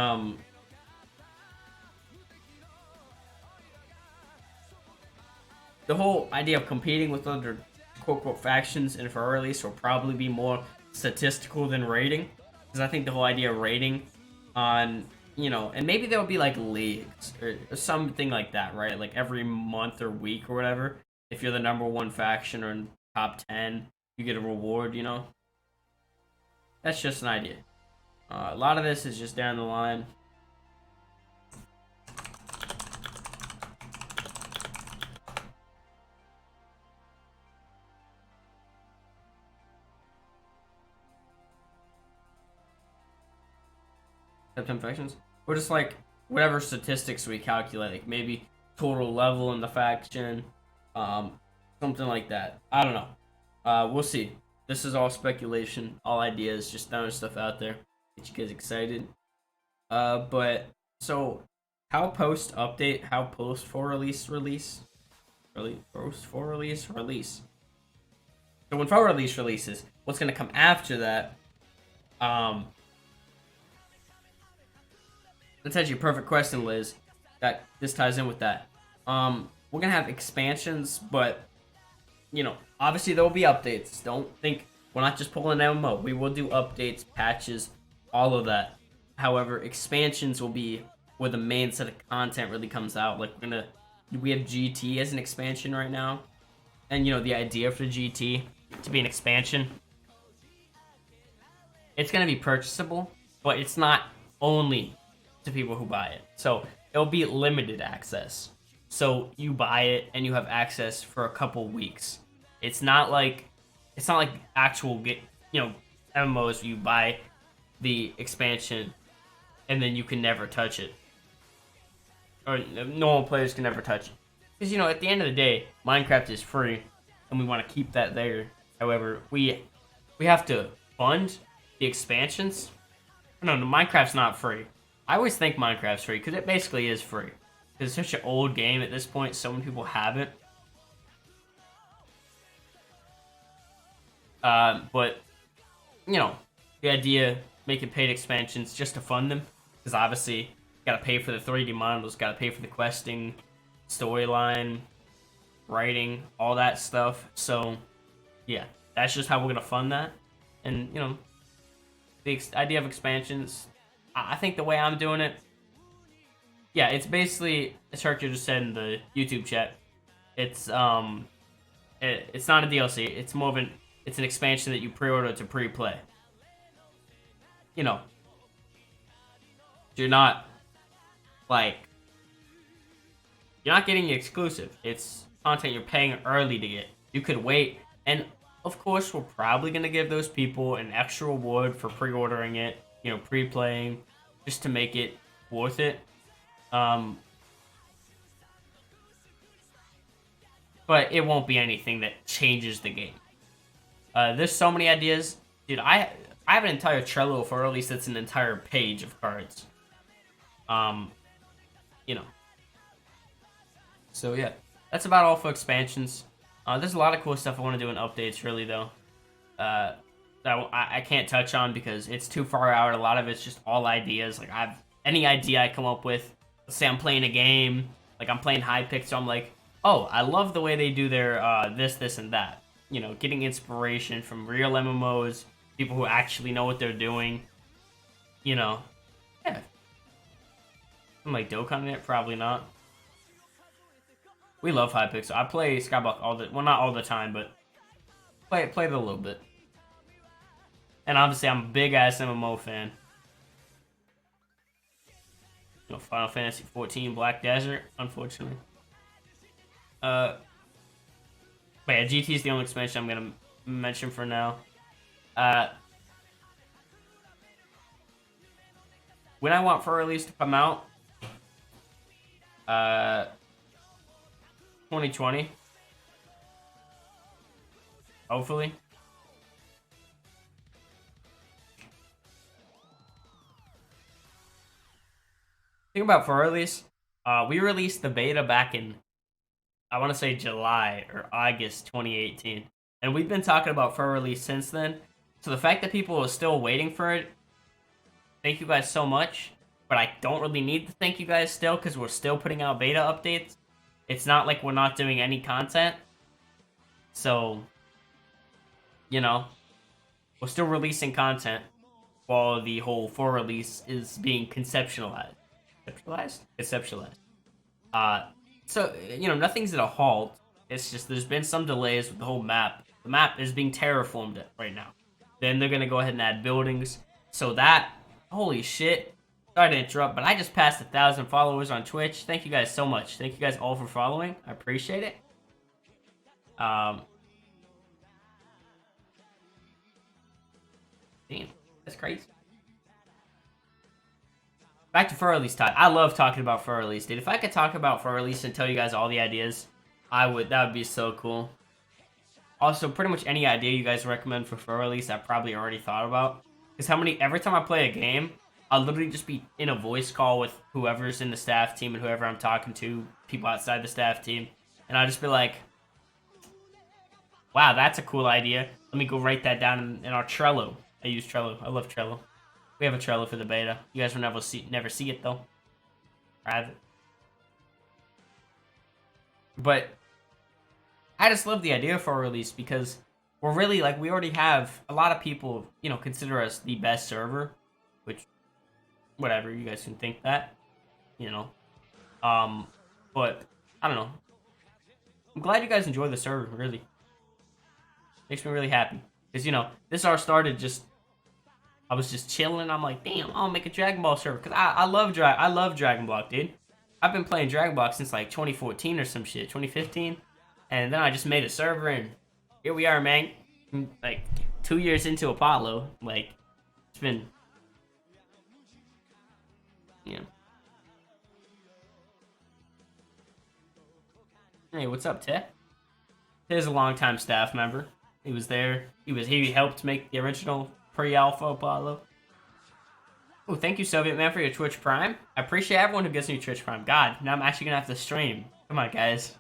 the whole idea of competing with other quote-unquote factions in for release will probably be more statistical than rating. Because I think the whole idea of rating on, you know, and maybe there'll be like leagues or something like that, right? Like every month or week or whatever, if you're the #1 faction or in top 10, you get a reward. That's just an idea. A lot of this is just down the line. Top 10 factions. Or just like whatever statistics we calculate, like maybe total level in the faction, something like that. I don't know. We'll see. This is all speculation, all ideas, just throwing stuff out there. Get you guys excited. But so how post update, how post for release. Really post for release. So when for release releases, what's gonna come after that? That's actually a perfect question, Liz. That this ties in with that. We're gonna have expansions, but obviously there will be updates. Don't think we're not just pulling an MMO. We will do updates, patches, all of that. However, expansions will be where the main set of content really comes out. Like we have GT as an expansion right now, and the idea for GT to be an expansion, it's gonna be purchasable, but it's not only to people who buy it. So it'll be limited access. So you buy it and you have access for a couple weeks. It's not like actual MMOs. You buy the expansion and then you can never touch it, or normal players can never touch it. Because at the end of the day, Minecraft is free, and we want to keep that there. However, we have to fund the expansions. No, Minecraft's not free. I always think Minecraft's free because it basically is free. Because it's such an old game at this point, so many people have it. But the idea making paid expansions just to fund them, because obviously you gotta pay for the 3D models, gotta pay for the questing, storyline, writing, all that stuff. So yeah, that's just how we're gonna fund that. And the idea of expansions, I think the way I'm doing it, yeah, it's basically, as Hercule just said in the YouTube chat, it's not a DLC. It's more of it's an expansion that you pre-order to pre-play. You're not getting the exclusive. It's content you're paying early to get. You could wait, and of course, we're probably gonna give those people an extra reward for pre-ordering it, pre-playing, just to make it worth it. But it won't be anything that changes the game. There's so many ideas, dude. I have an entire Trello for release that's an entire page of cards. So yeah, that's about all for expansions. There's a lot of cool stuff I want to do in updates, really, though. That I can't touch on because it's too far out. A lot of it's just all ideas. Like, any idea I come up with. Let's say I'm playing a game, like I'm playing Hypixel, so I'm like, oh, I love the way they do their this, and that. Getting inspiration from real MMOs, people who actually know what they're doing. Yeah. I'm like Dokkan in it? Probably not. We love Hypixel. I play Skyblock not all the time, but play it a little bit. And obviously, I'm a big ass MMO fan. Final Fantasy 14 Black Desert, unfortunately. But yeah, GT is the only expansion I'm gonna mention for now. When I want for release to come out, 2020, hopefully. Think about for release. We released the beta back in, I want to say, July or August 2018, and we've been talking about for release since then. So the fact that people are still waiting for it, thank you guys so much. But I don't really need to thank you guys still, because we're still putting out beta updates. It's not like we're not doing any content. So, we're still releasing content while the whole for release is being conceptualized. Conceptualized? So, nothing's at a halt. It's just there's been some delays with the whole map. The map is being terraformed right now. Then they're gonna go ahead and add buildings. So that, holy shit. Sorry to interrupt, but I just passed 1,000 followers on Twitch. Thank you guys so much. Thank you guys all for following. I appreciate it. Damn, that's crazy. Back to fur release time. I love talking about fur release, dude. If I could talk about fur release and tell you guys all the ideas, I would. That would be so cool. Also, pretty much any idea you guys recommend for fur release, I probably already thought about. Because every time I play a game, I'll literally just be in a voice call with whoever's in the staff team and whoever I'm talking to, people outside the staff team, and I'll just be like, wow, that's a cool idea. Let me go write that down in our Trello. I use Trello. I love Trello. We have a Trello for the beta. You guys will never see it, though. Private. But I just love the idea for a release because we're really, like, we already have a lot of people, consider us the best server, which, whatever, you guys can think that, but, I don't know. I'm glad you guys enjoy the server, really. Makes me really happy. Because, this all started I was just chilling. I'm like, damn, I'll make a Dragon Ball server. Because I love Dragon Block, dude. I've been playing Dragon Block since, like, 2014 or some shit. 2015. And then I just made a server, and here we are, man. Like, 2 years into Apollo. Like, it's been... Hey, what's up, Teh? Teh's a longtime staff member. He was there. He helped make the original pre-alpha Apollo. Oh, thank you, Soviet Man, for your Twitch Prime. I appreciate everyone who gives me Twitch Prime. God, now I'm actually gonna have to stream. Come on, guys.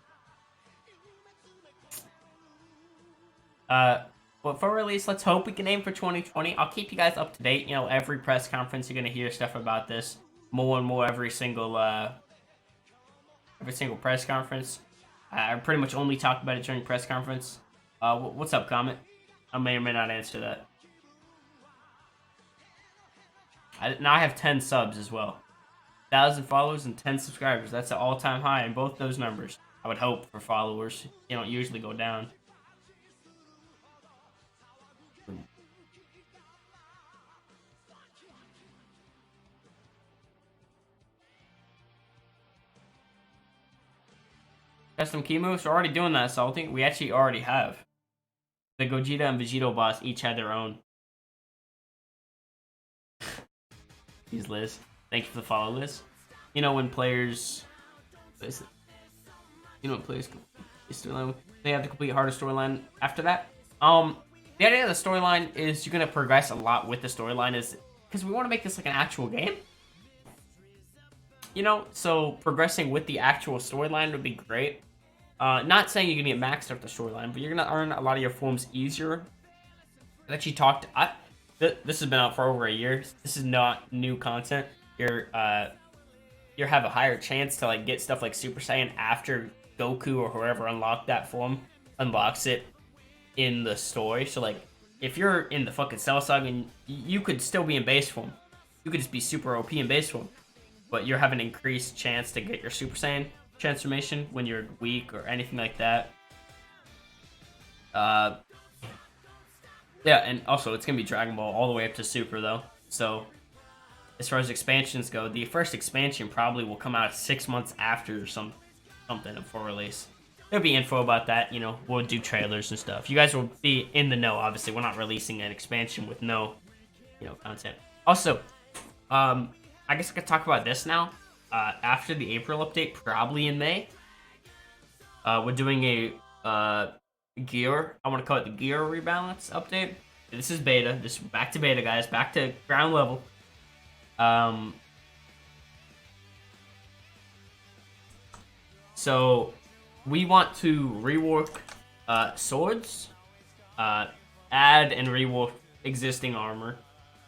But for release, let's hope we can aim for 2020. I'll keep you guys up to date. Every press conference you're gonna hear stuff about this. More and more every single press conference. I pretty much only talk about it during press conference. What's up, comment? I may or may not answer that. Now I have 10 subs as well. 1,000 followers and 10 subscribers. That's an all-time high in both those numbers. I would hope for followers. They don't usually go down. Custom key moves? We're already doing that, Salty. We actually already have. The Gogeta and Vegito boss each had their own. He's Liz. Thank you for the follow, Liz. When players... when players... They have to complete harder storyline after that. The idea of the storyline is you're going to progress a lot with the storyline is... Because we want to make this like an actual game. So progressing with the actual storyline would be great. Not saying you're gonna get maxed out the storyline, but you're gonna earn a lot of your forms easier. That you talked. This has been out for over a year. This is not new content. You have a higher chance to like get stuff like Super Saiyan after Goku or whoever unlocked that form unlocks it in the story. So like, if you're in the fucking Cell Saga, you could still be in base form. You could just be super OP in base form, but you have an increased chance to get your Super Saiyan transformation when you're weak or anything like that. Yeah, and also it's gonna be Dragon Ball all the way up to Super though. So as far as expansions go, the first expansion probably will come out 6 months after something for release. There'll be info about that. We'll do trailers and stuff. You guys will be in the know. Obviously, we're not releasing an expansion with no, content. Also, I guess I could talk about this now. After the April update, probably in May, we're doing a gear. I want to call it the gear rebalance update. This is beta. This back to beta, guys. Back to ground level. So we want to rework swords, add and rework existing armor,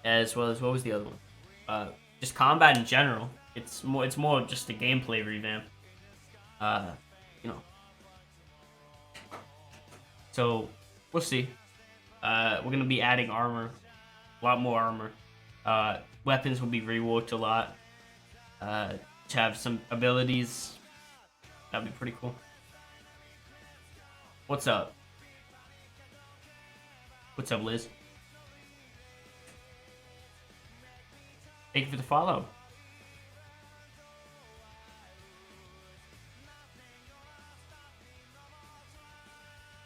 as well as what was the other one? Just combat in general. It's more just a gameplay revamp. So we'll see. We're gonna be adding armor, a lot more armor. Weapons will be reworked a lot. To have some abilities, that'd be pretty cool. What's up? What's up, Liz? Thank you for the follow.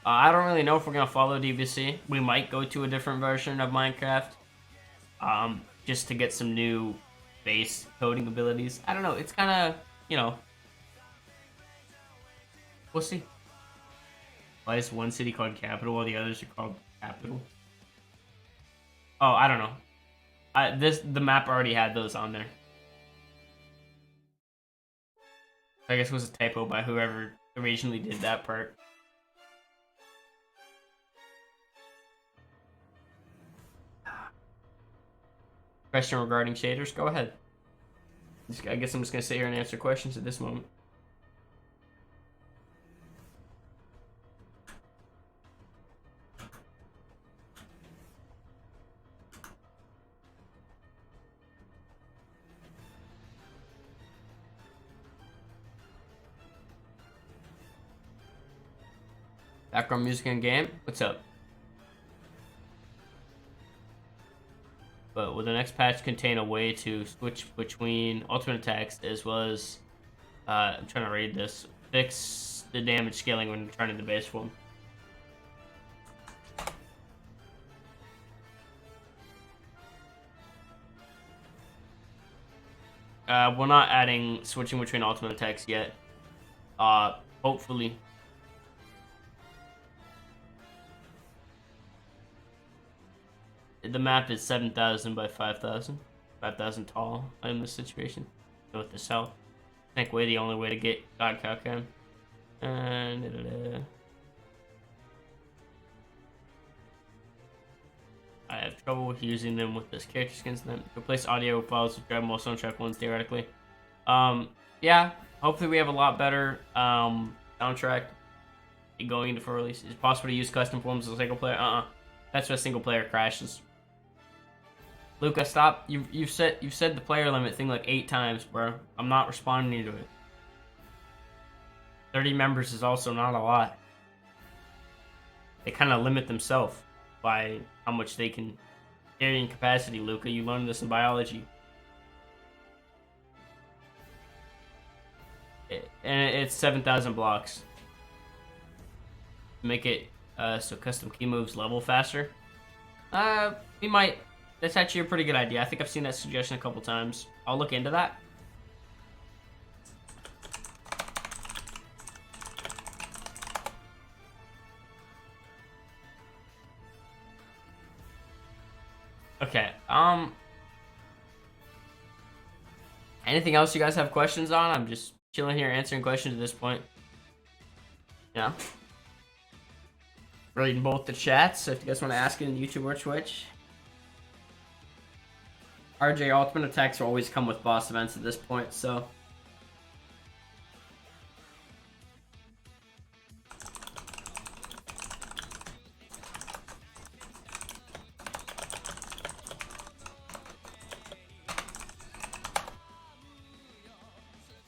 I don't really know if we're gonna follow DVC. We might go to a different version of Minecraft, just to get some new base coding abilities. I don't know. It's kind of, we'll see. Why is one city called Capital while the others are called Capital? Oh, I don't know. The map already had those on there. I guess it was a typo by whoever originally did that part. Question regarding shaders? Go ahead. I guess I'm just gonna sit here and answer questions at this moment. Background music in game? What's up? But will the next patch contain a way to switch between ultimate attacks as well as, I'm trying to read this, fix the damage scaling when returning to base form? We're not adding switching between ultimate attacks yet. Hopefully. The map is 7,000 by 5,000. 5,000 tall in this situation. With the south. I think we're the only way to get God Calcan. And I have trouble using them with this character skins. Them replace audio files with grab most soundtrack ones theoretically. Yeah. Hopefully we have a lot better soundtrack going into for release. Is it possible to use custom forms as a single player? That's where single player crashes. Luca, stop. You've said the player limit thing like 8 times, bro. I'm not responding to it. 30 members is also not a lot. They kind of limit themselves by how much they can carry in capacity, Luca. You learned this in biology. And it's 7,000 blocks. Make it so custom key moves level faster. We might. That's actually a pretty good idea. I think I've seen that suggestion a couple times. I'll look into that. Okay. Anything else you guys have questions on? I'm just chilling here answering questions at this point. Yeah. Reading both the chats, so if you guys want to ask it in YouTube or Twitch. RJ, ultimate attacks will always come with boss events at this point, so.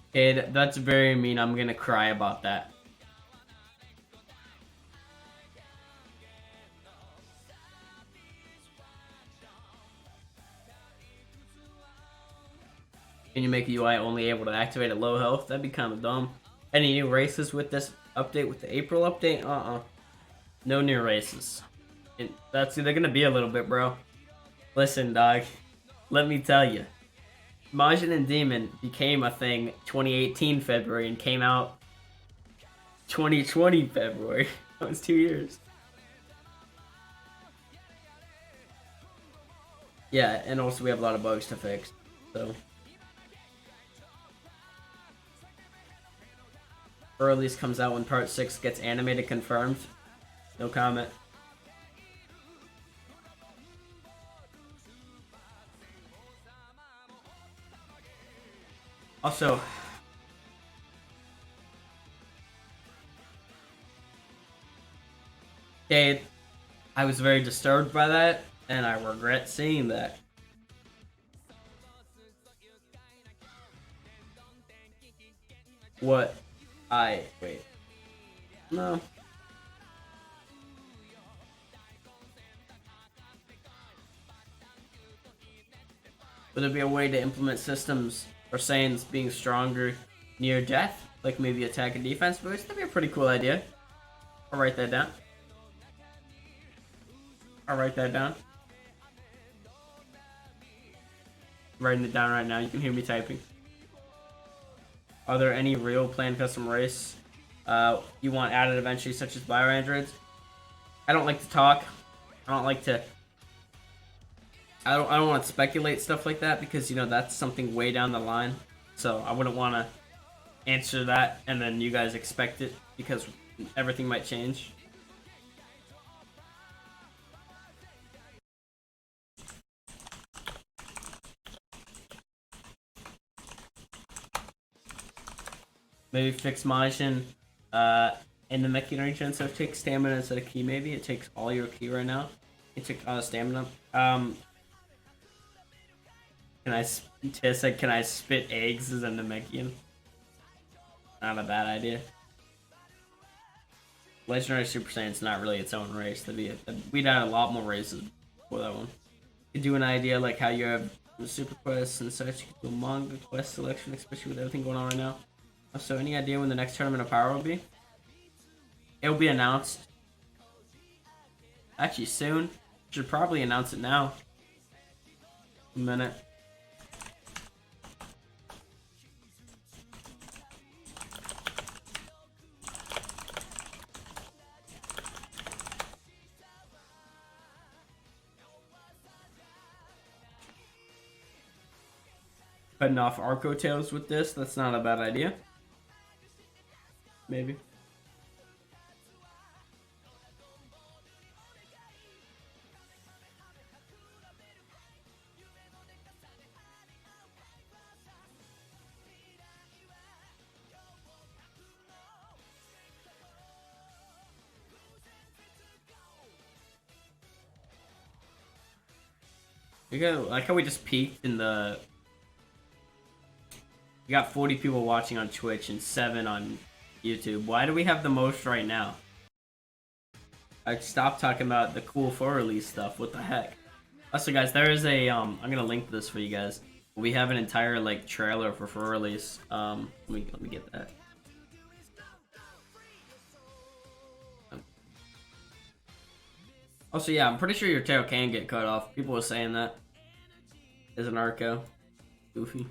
Okay, that's very mean. I'm gonna cry about that. Can you make a UI only able to activate at low health? That'd be kind of dumb. Any new races with this update, with the April update? No new races. They're gonna be a little bit, bro. Listen, dog. Let me tell you. Majin and Demon became a thing 2018 February and came out 2020 February. That was 2 years. Yeah, and also we have a lot of bugs to fix, so. Or release comes out when part 6 gets animated confirmed. No comment. Also, okay, I was very disturbed by that, and I regret seeing that. What? Wait. No. Would there be a way to implement systems or Saiyans being stronger near death? Like maybe attack and defense boost? That'd be a pretty cool idea. I'll write that down. I'll write that down. I'm writing it down right now. You can hear me typing. Are there any real planned custom race you want added eventually, such as bioandroids? I don't like to talk. I don't like to. I don't want to speculate stuff like that because, you know, that's something way down the line. So I wouldn't want to answer that and then you guys expect it because everything might change. Maybe fix Majin in the Meki region, so it takes stamina instead of ki. Maybe it takes all your ki right now. It took stamina. Tia said, can I spit eggs as a Namekian? Not a bad idea. Legendary Super Saiyan's not really its own race. We'd add a lot more races for that one. You could do an idea like how you have Super Quests and such. You could do a manga quest selection, especially with everything going on right now. So, any idea when the next Tournament of Power will be? It'll be announced. Actually, soon. Should probably announce it now. A minute. Cutting off Arco tails with this, that's not a bad idea. Maybe. You got like how we just peaked in the. We got 40 people watching on Twitch and 7 on YouTube. Why do we have the most right now? I stopped talking about the cool for release stuff. What the heck? Also, guys, there is a I'm gonna link this for you guys. We have an entire like trailer for release. Let me get that. Also, yeah, I'm pretty sure your tail can get cut off. People were saying that. As an Arco. Goofy.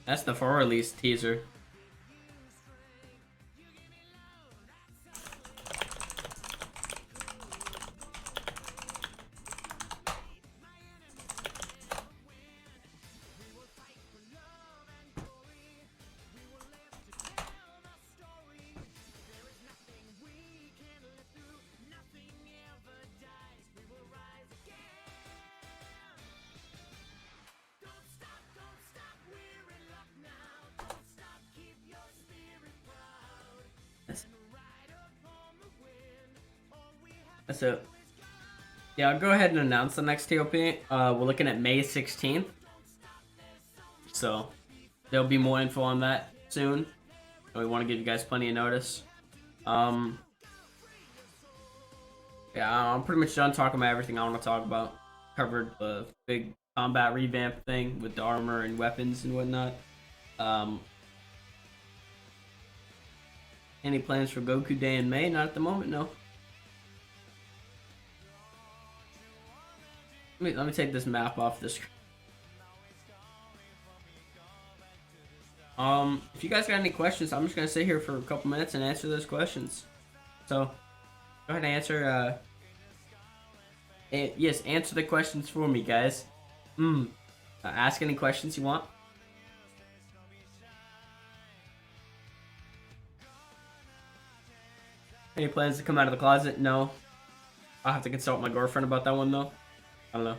That's the for release teaser. That's it. Yeah, I'll go ahead and announce the next TOP. We're looking at May 16th. So, there'll be more info on that soon. We want to give you guys plenty of notice. Yeah, I'm pretty much done talking about everything I want to talk about. Covered the big combat revamp thing with the armor and weapons and whatnot. Any plans for Goku Day in May? Not at the moment, no. Let me take this map off the screen. If you guys got any questions, I'm just gonna sit here for a couple minutes and answer those questions. So, go ahead and answer. Yes, answer the questions for me, guys. Ask any questions you want. Any plans to come out of the closet? No. I'll have to consult my girlfriend about that one, though. I don't know.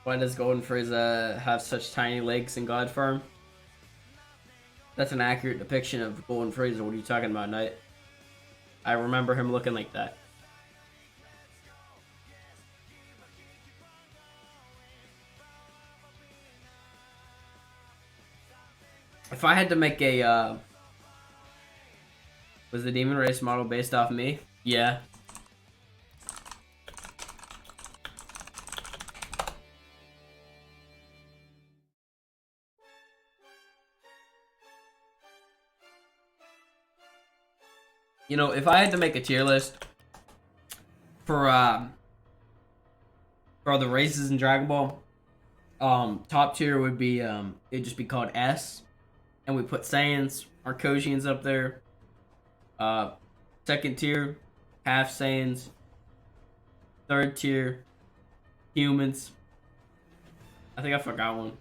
Why does Golden Frieza have such tiny legs in God form? That's an accurate depiction of Golden Frieza. What are you talking about, Knight? I remember him looking like that. If I had to make a, was the demon race model based off me? Yeah. You know, if I had to make a tier list for the races in Dragon Ball, top tier would be it'd just be called S, and we put Saiyans, Arcosians up there. Second tier, half Saiyans. Third tier, humans. I think I forgot one.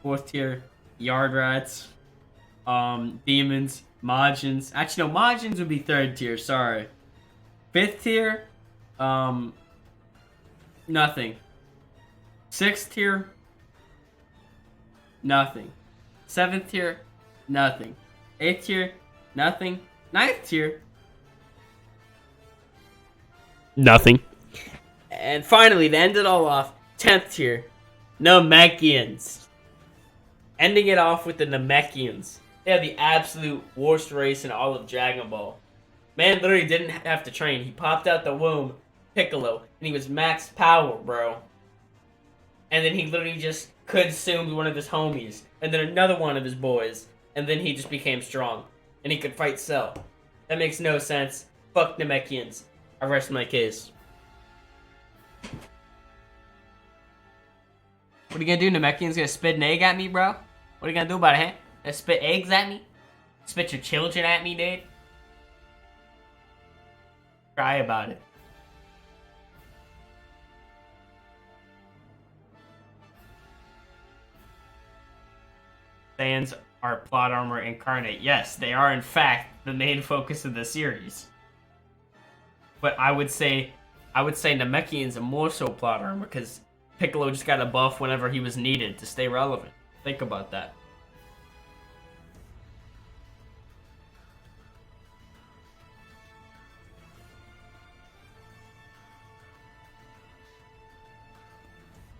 Fourth tier, yard rats. Demons, Majins. Actually, no, Majins would be third tier. Sorry. Fifth tier, nothing. Sixth tier, nothing. Seventh tier, nothing. Eighth tier, nothing. Ninth tier, nothing. And finally, to end it all off, 10th tier, Namekians. Ending it off with the Namekians. They are the absolute worst race in all of Dragon Ball. Man literally didn't have to train. He popped out the womb, Piccolo, and he was max power, bro. And then he literally just consumed one of his homies, and then another one of his boys, and then he just became strong. And he could fight Cell. That makes no sense. Fuck Namekians. I rest my case. What are you gonna do? Namekians gonna spit an egg at me, bro? What are you gonna do about it, huh? Gonna spit eggs at me? Spit your children at me, dude? Cry about it. Saiyans are plot armor incarnate. Yes, they are in fact the main focus of the series. But I would say Namekians are more so plot armor because Piccolo just got a buff whenever he was needed to stay relevant. Think about that.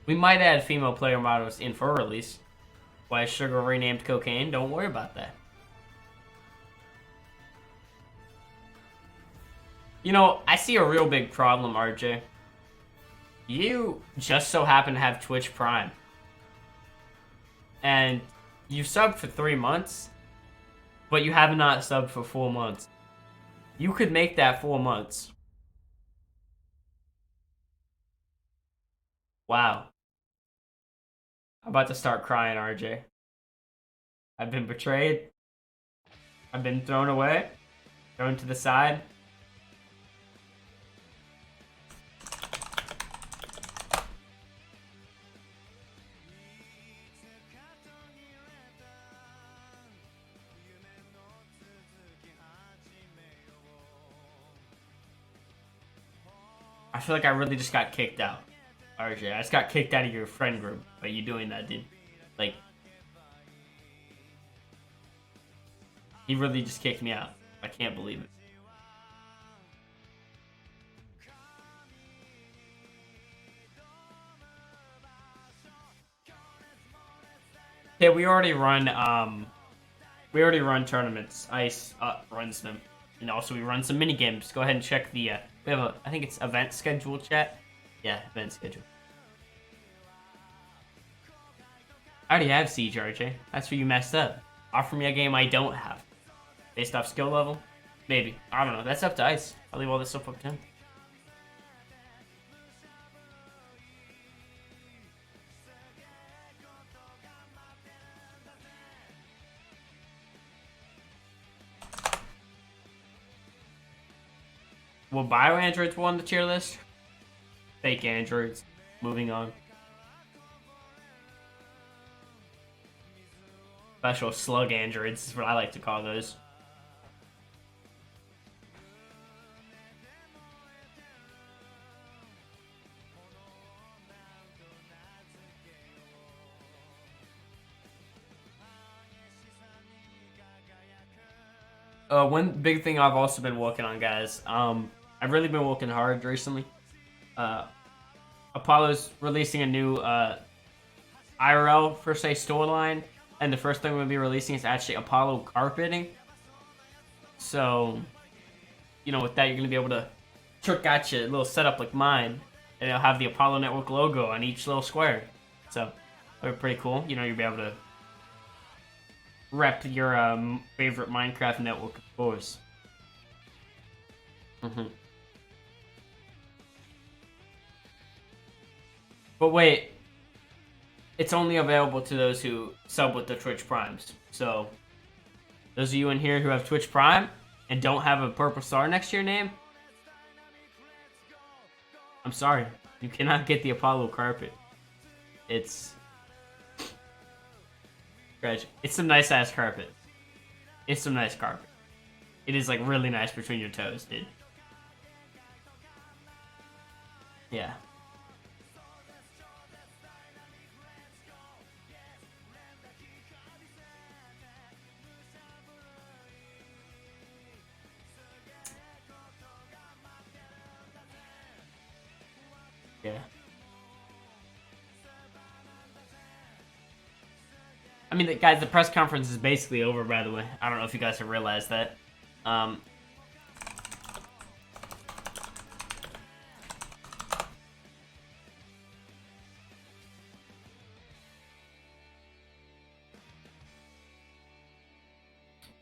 We might add female player models in for release. Why Sugar renamed Cocaine? Don't worry about that. You know, I see a real big problem, RJ. You just so happen to have Twitch Prime. And you subbed for 3 months, but you have not subbed for 4 months. You could make that 4 months. Wow. I'm about to start crying, RJ. I've been betrayed. I've been thrown away. Thrown to the side. I feel like I really just got kicked out. RJ, I just got kicked out of your friend group by you doing that, dude. Like, he really just kicked me out. I can't believe it. Yeah, we already run tournaments. Ice runs them. And also we run some mini games. Go ahead and check the we have a, I think it's event schedule chat. Yeah, event schedule. I already have Siege, RJ. That's where you messed up. Offer me a game I don't have. Based off skill level? Maybe. I don't know. That's up to Ice. I'll leave all this stuff up to him. Will bio androids go on the tier list? Fake androids. Moving on. Special slug androids is what I like to call those. One big thing I've also been working on, guys. I've really been working hard recently. Apollo's releasing a new IRL for say storyline, and the first thing we'll be releasing is actually Apollo carpeting. So, you know, with that you're gonna be able to trick out your little setup like mine, and it'll have the Apollo Network logo on each little square. So, that'll be pretty cool. You know, you'll be able to rep your favorite Minecraft network, of course. But wait, it's only available to those who sub with the Twitch Primes. So, those of you in here who have Twitch Prime and don't have a purple star next to your name, I'm sorry. You cannot get the Apollo carpet. It's tragic. It's some nice-ass carpet. It's some nice carpet. It is, like, really nice between your toes, dude. Yeah. Yeah. I mean, guys, the press conference is basically over, by the way. I don't know if you guys have realized that. The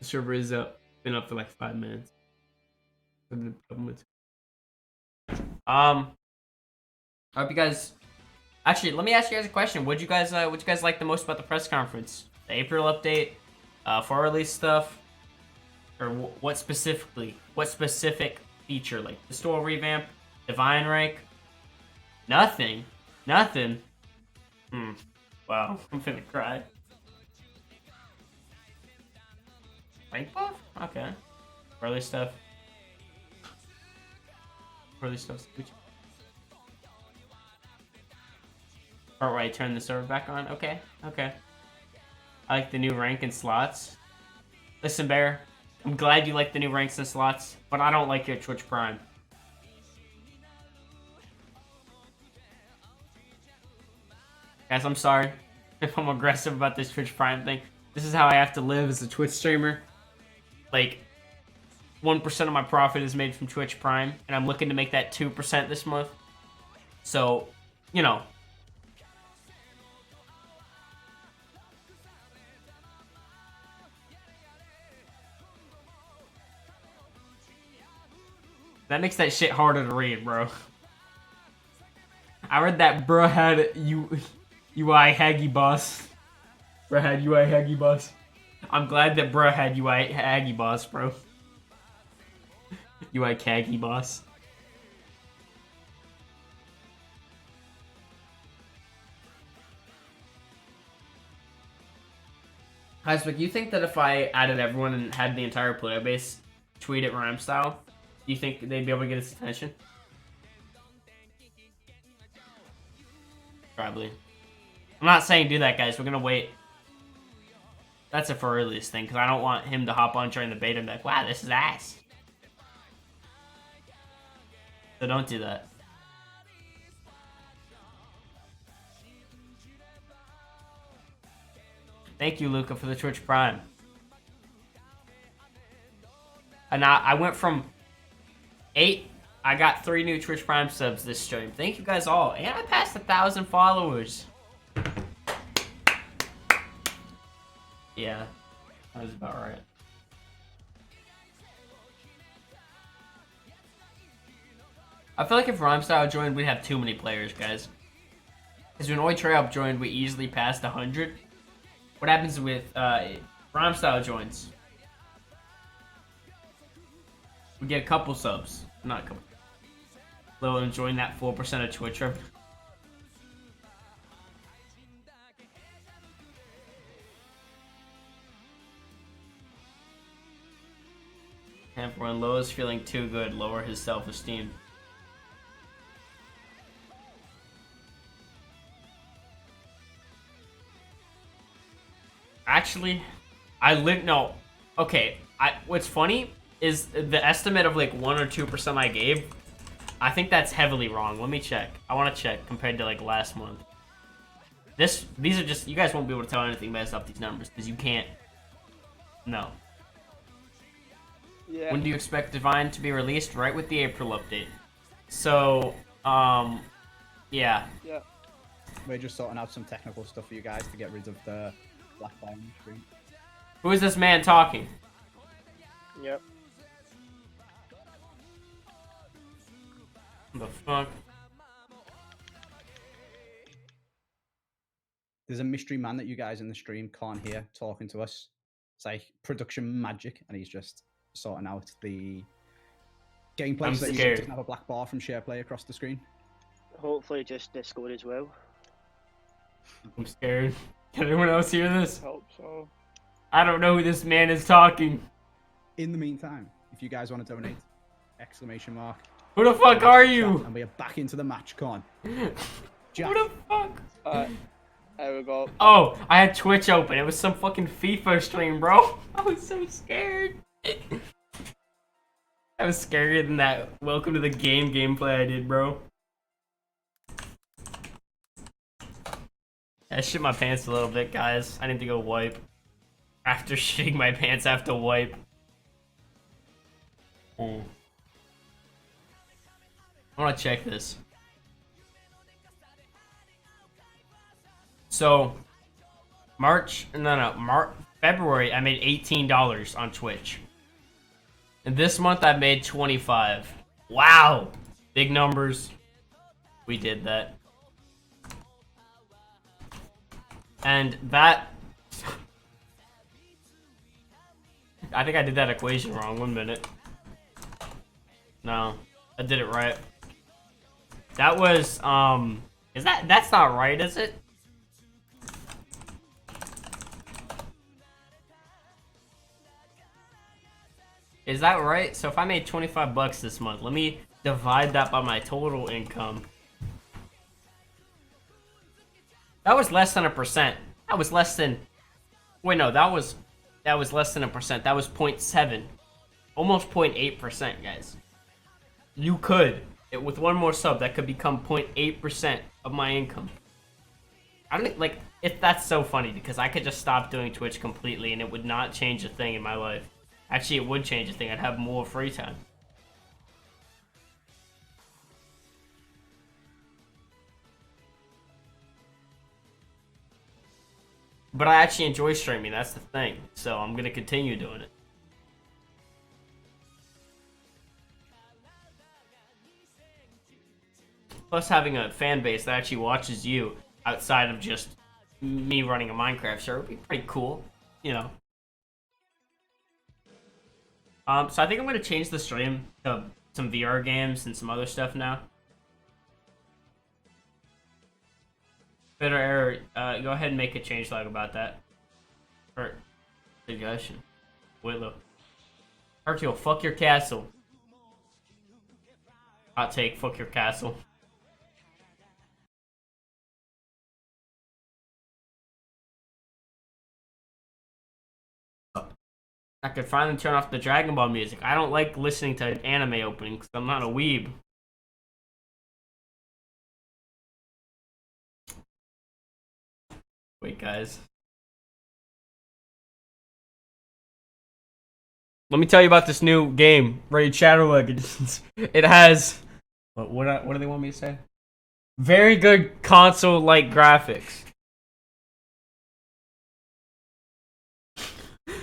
server is up. Been up for like 5 minutes. I hope you guys. Actually, let me ask you guys a question. What you guys like the most about the press conference? The April update, for release stuff, or what specifically? What specific feature? Like the store revamp, divine rank? Nothing. Nothing. Wow, I'm finna cry. Rank buff? Okay. Early stuff. Early stuff's Gucci. Alright, turn the server back on. Okay, okay. I like the new rank and slots. Listen, Bear, I'm glad you like the new ranks and slots, but I don't like your Twitch Prime. Guys, I'm sorry if I'm aggressive about this Twitch Prime thing. This is how I have to live as a Twitch streamer. Like, 1% of my profit is made from Twitch Prime, and I'm looking to make that 2% this month. So, you know. That makes that shit harder to read, bro. I read that bruh had UI Haggy Boss. Bruh had UI Haggy Boss. I'm glad that bruh had UI Haggy Boss, bro. UI Kaggy Boss. Heiswick, you think that if I added everyone and had the entire player base tweet at Rhyme style, do you think they'd be able to get its attention? Probably. I'm not saying do that, guys. We're gonna wait. That's a for release thing, because I don't want him to hop on during the beta and be like, wow, this is ass. So don't do that. Thank you, Luca, for the Twitch Prime. And I went from 8. I got 3 new Twitch Prime subs this stream. Thank you guys all. And I passed 1,000 followers. Yeah, that was about right. I feel like if Rhymestyle joined, we'd have too many players, guys. Because when Oitrayup joined, we easily passed 100. What happens with Rhymestyle joins? We get a couple subs. Not a couple. Let them join that 4% of Twitch revenue. And when Lo is feeling too good, lower his self-esteem. Actually, no. Okay, what's funny is the estimate of like 1 or 2% I gave. I think that's heavily wrong. Let me check. I want to check compared to like last month. These are just, you guys won't be able to tell anything based off these numbers because you can't. No. Yeah. When do you expect Divine to be released? Right with the April update. So, yeah. Yeah. We're just sorting out some technical stuff for you guys to get rid of the black bar on the screen. Who is this man talking? Yep. What the fuck? There's a mystery man that you guys in the stream can't hear talking to us. It's like production magic, and he's just sorting out the gameplay I'm so that you scared. doesn't have a black bar from share play across the screen. Hopefully just Discord as well. I'm scared. Can anyone else hear this? Hope so. I don't know who this man is talking. In the meantime, if you guys want to donate, exclamation mark. Who the fuck are you? And we are back into the match, Con. Jack. Who the fuck? There we go. Oh, I had Twitch open. It was some fucking FIFA stream, bro. I was so scared. That was scarier than that welcome to the game gameplay I did, bro. I shit my pants a little bit, guys. I need to go wipe. After shitting my pants, I have to wipe. I want to check this. So, February, I made $18 on Twitch. And this month, I made 25. Wow! Big numbers. We did that. And that... I think I did that equation wrong. 1 minute. No, I did it right. That was, that's not right, is it? Is that right? So if I made 25 bucks this month, let me divide that by my total income. That was less than 1%. That was less than, wait, no, that was less than 1%. That was 0.7, almost 0.8%, guys. You could, with one more sub, that could become 0.8% of my income. I don't like if that's so funny because I could just stop doing Twitch completely and it would not change a thing in my life. Actually, it would change a thing. I'd have more free time. But I actually enjoy streaming. That's the thing. So I'm gonna continue doing it. Plus, having a fan base that actually watches you outside of just me running a Minecraft server would be pretty cool, you know. So I think I'm gonna change the stream to some VR games and some other stuff now. Better error. Go ahead and make a change log about that. Or suggestion. Willow. Hercule, fuck your castle. Hot take, fuck your castle. I could finally turn off the Dragon Ball music. I don't like listening to anime openings. I'm not a weeb. Wait, guys. Let me tell you about this new game, Raid Shadow Legends. It has... What do they want me to say? Very good console-like graphics.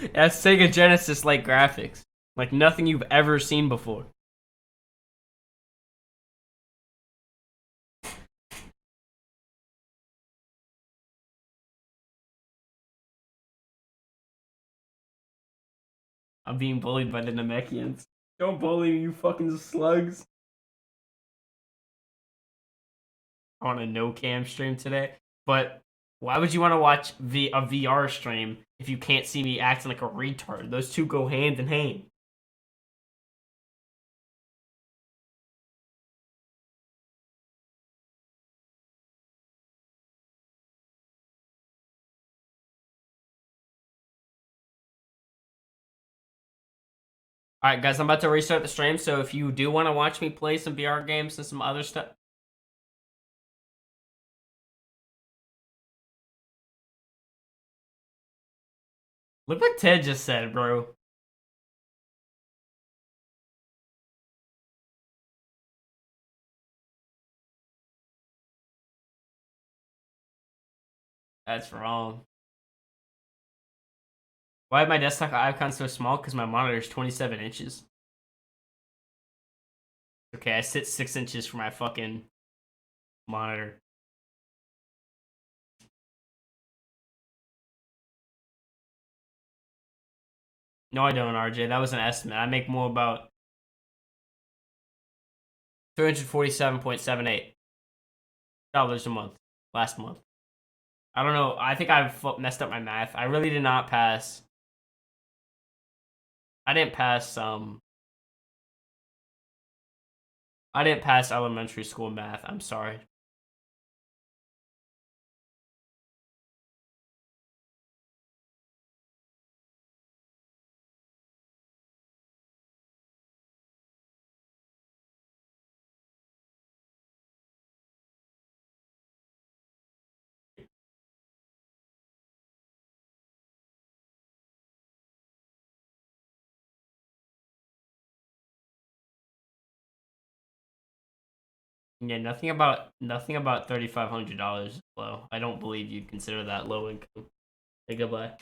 It has Sega Genesis-like graphics. Like nothing you've ever seen before. I'm being bullied by the Namekians. Don't bully me, you fucking slugs. On a no-cam stream today. But why would you want to watch a VR stream if you can't see me acting like a retard? Those two go hand in hand. Alright, guys, I'm about to restart the stream, so if you do want to watch me play some VR games and some other stuff... Look what Ted just said, bro. That's wrong. Why is my desktop icon so small? Because my monitor is 27 inches. Okay, I sit 6 inches from my fucking monitor. No, I don't, RJ. That was an estimate. I make more about 347.78 dollars a month last month. I don't know. I think I've messed up my math. I really did not pass. I didn't pass I didn't pass elementary school math. I'm sorry. Yeah, nothing about $3,500 is low. I don't believe you'd consider that low income. Say goodbye.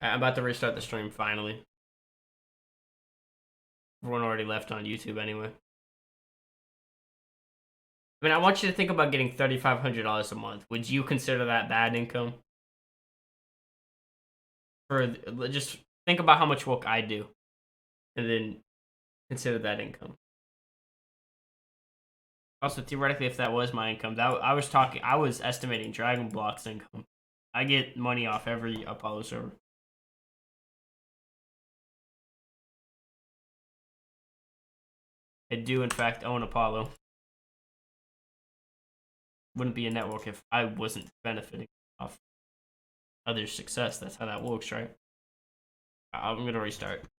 I'm about to restart the stream finally. Everyone already left on YouTube anyway. I mean, I want you to think about getting $3,500 a month. Would you consider that bad income? For just think about how much work I do, and then consider that income. Also, theoretically, if that was my income, I was estimating Dragon Block's income. I get money off every Apollo server. I do, in fact, own Apollo. Wouldn't be a network if I wasn't benefiting off others' success. That's how that works, right? I'm gonna restart.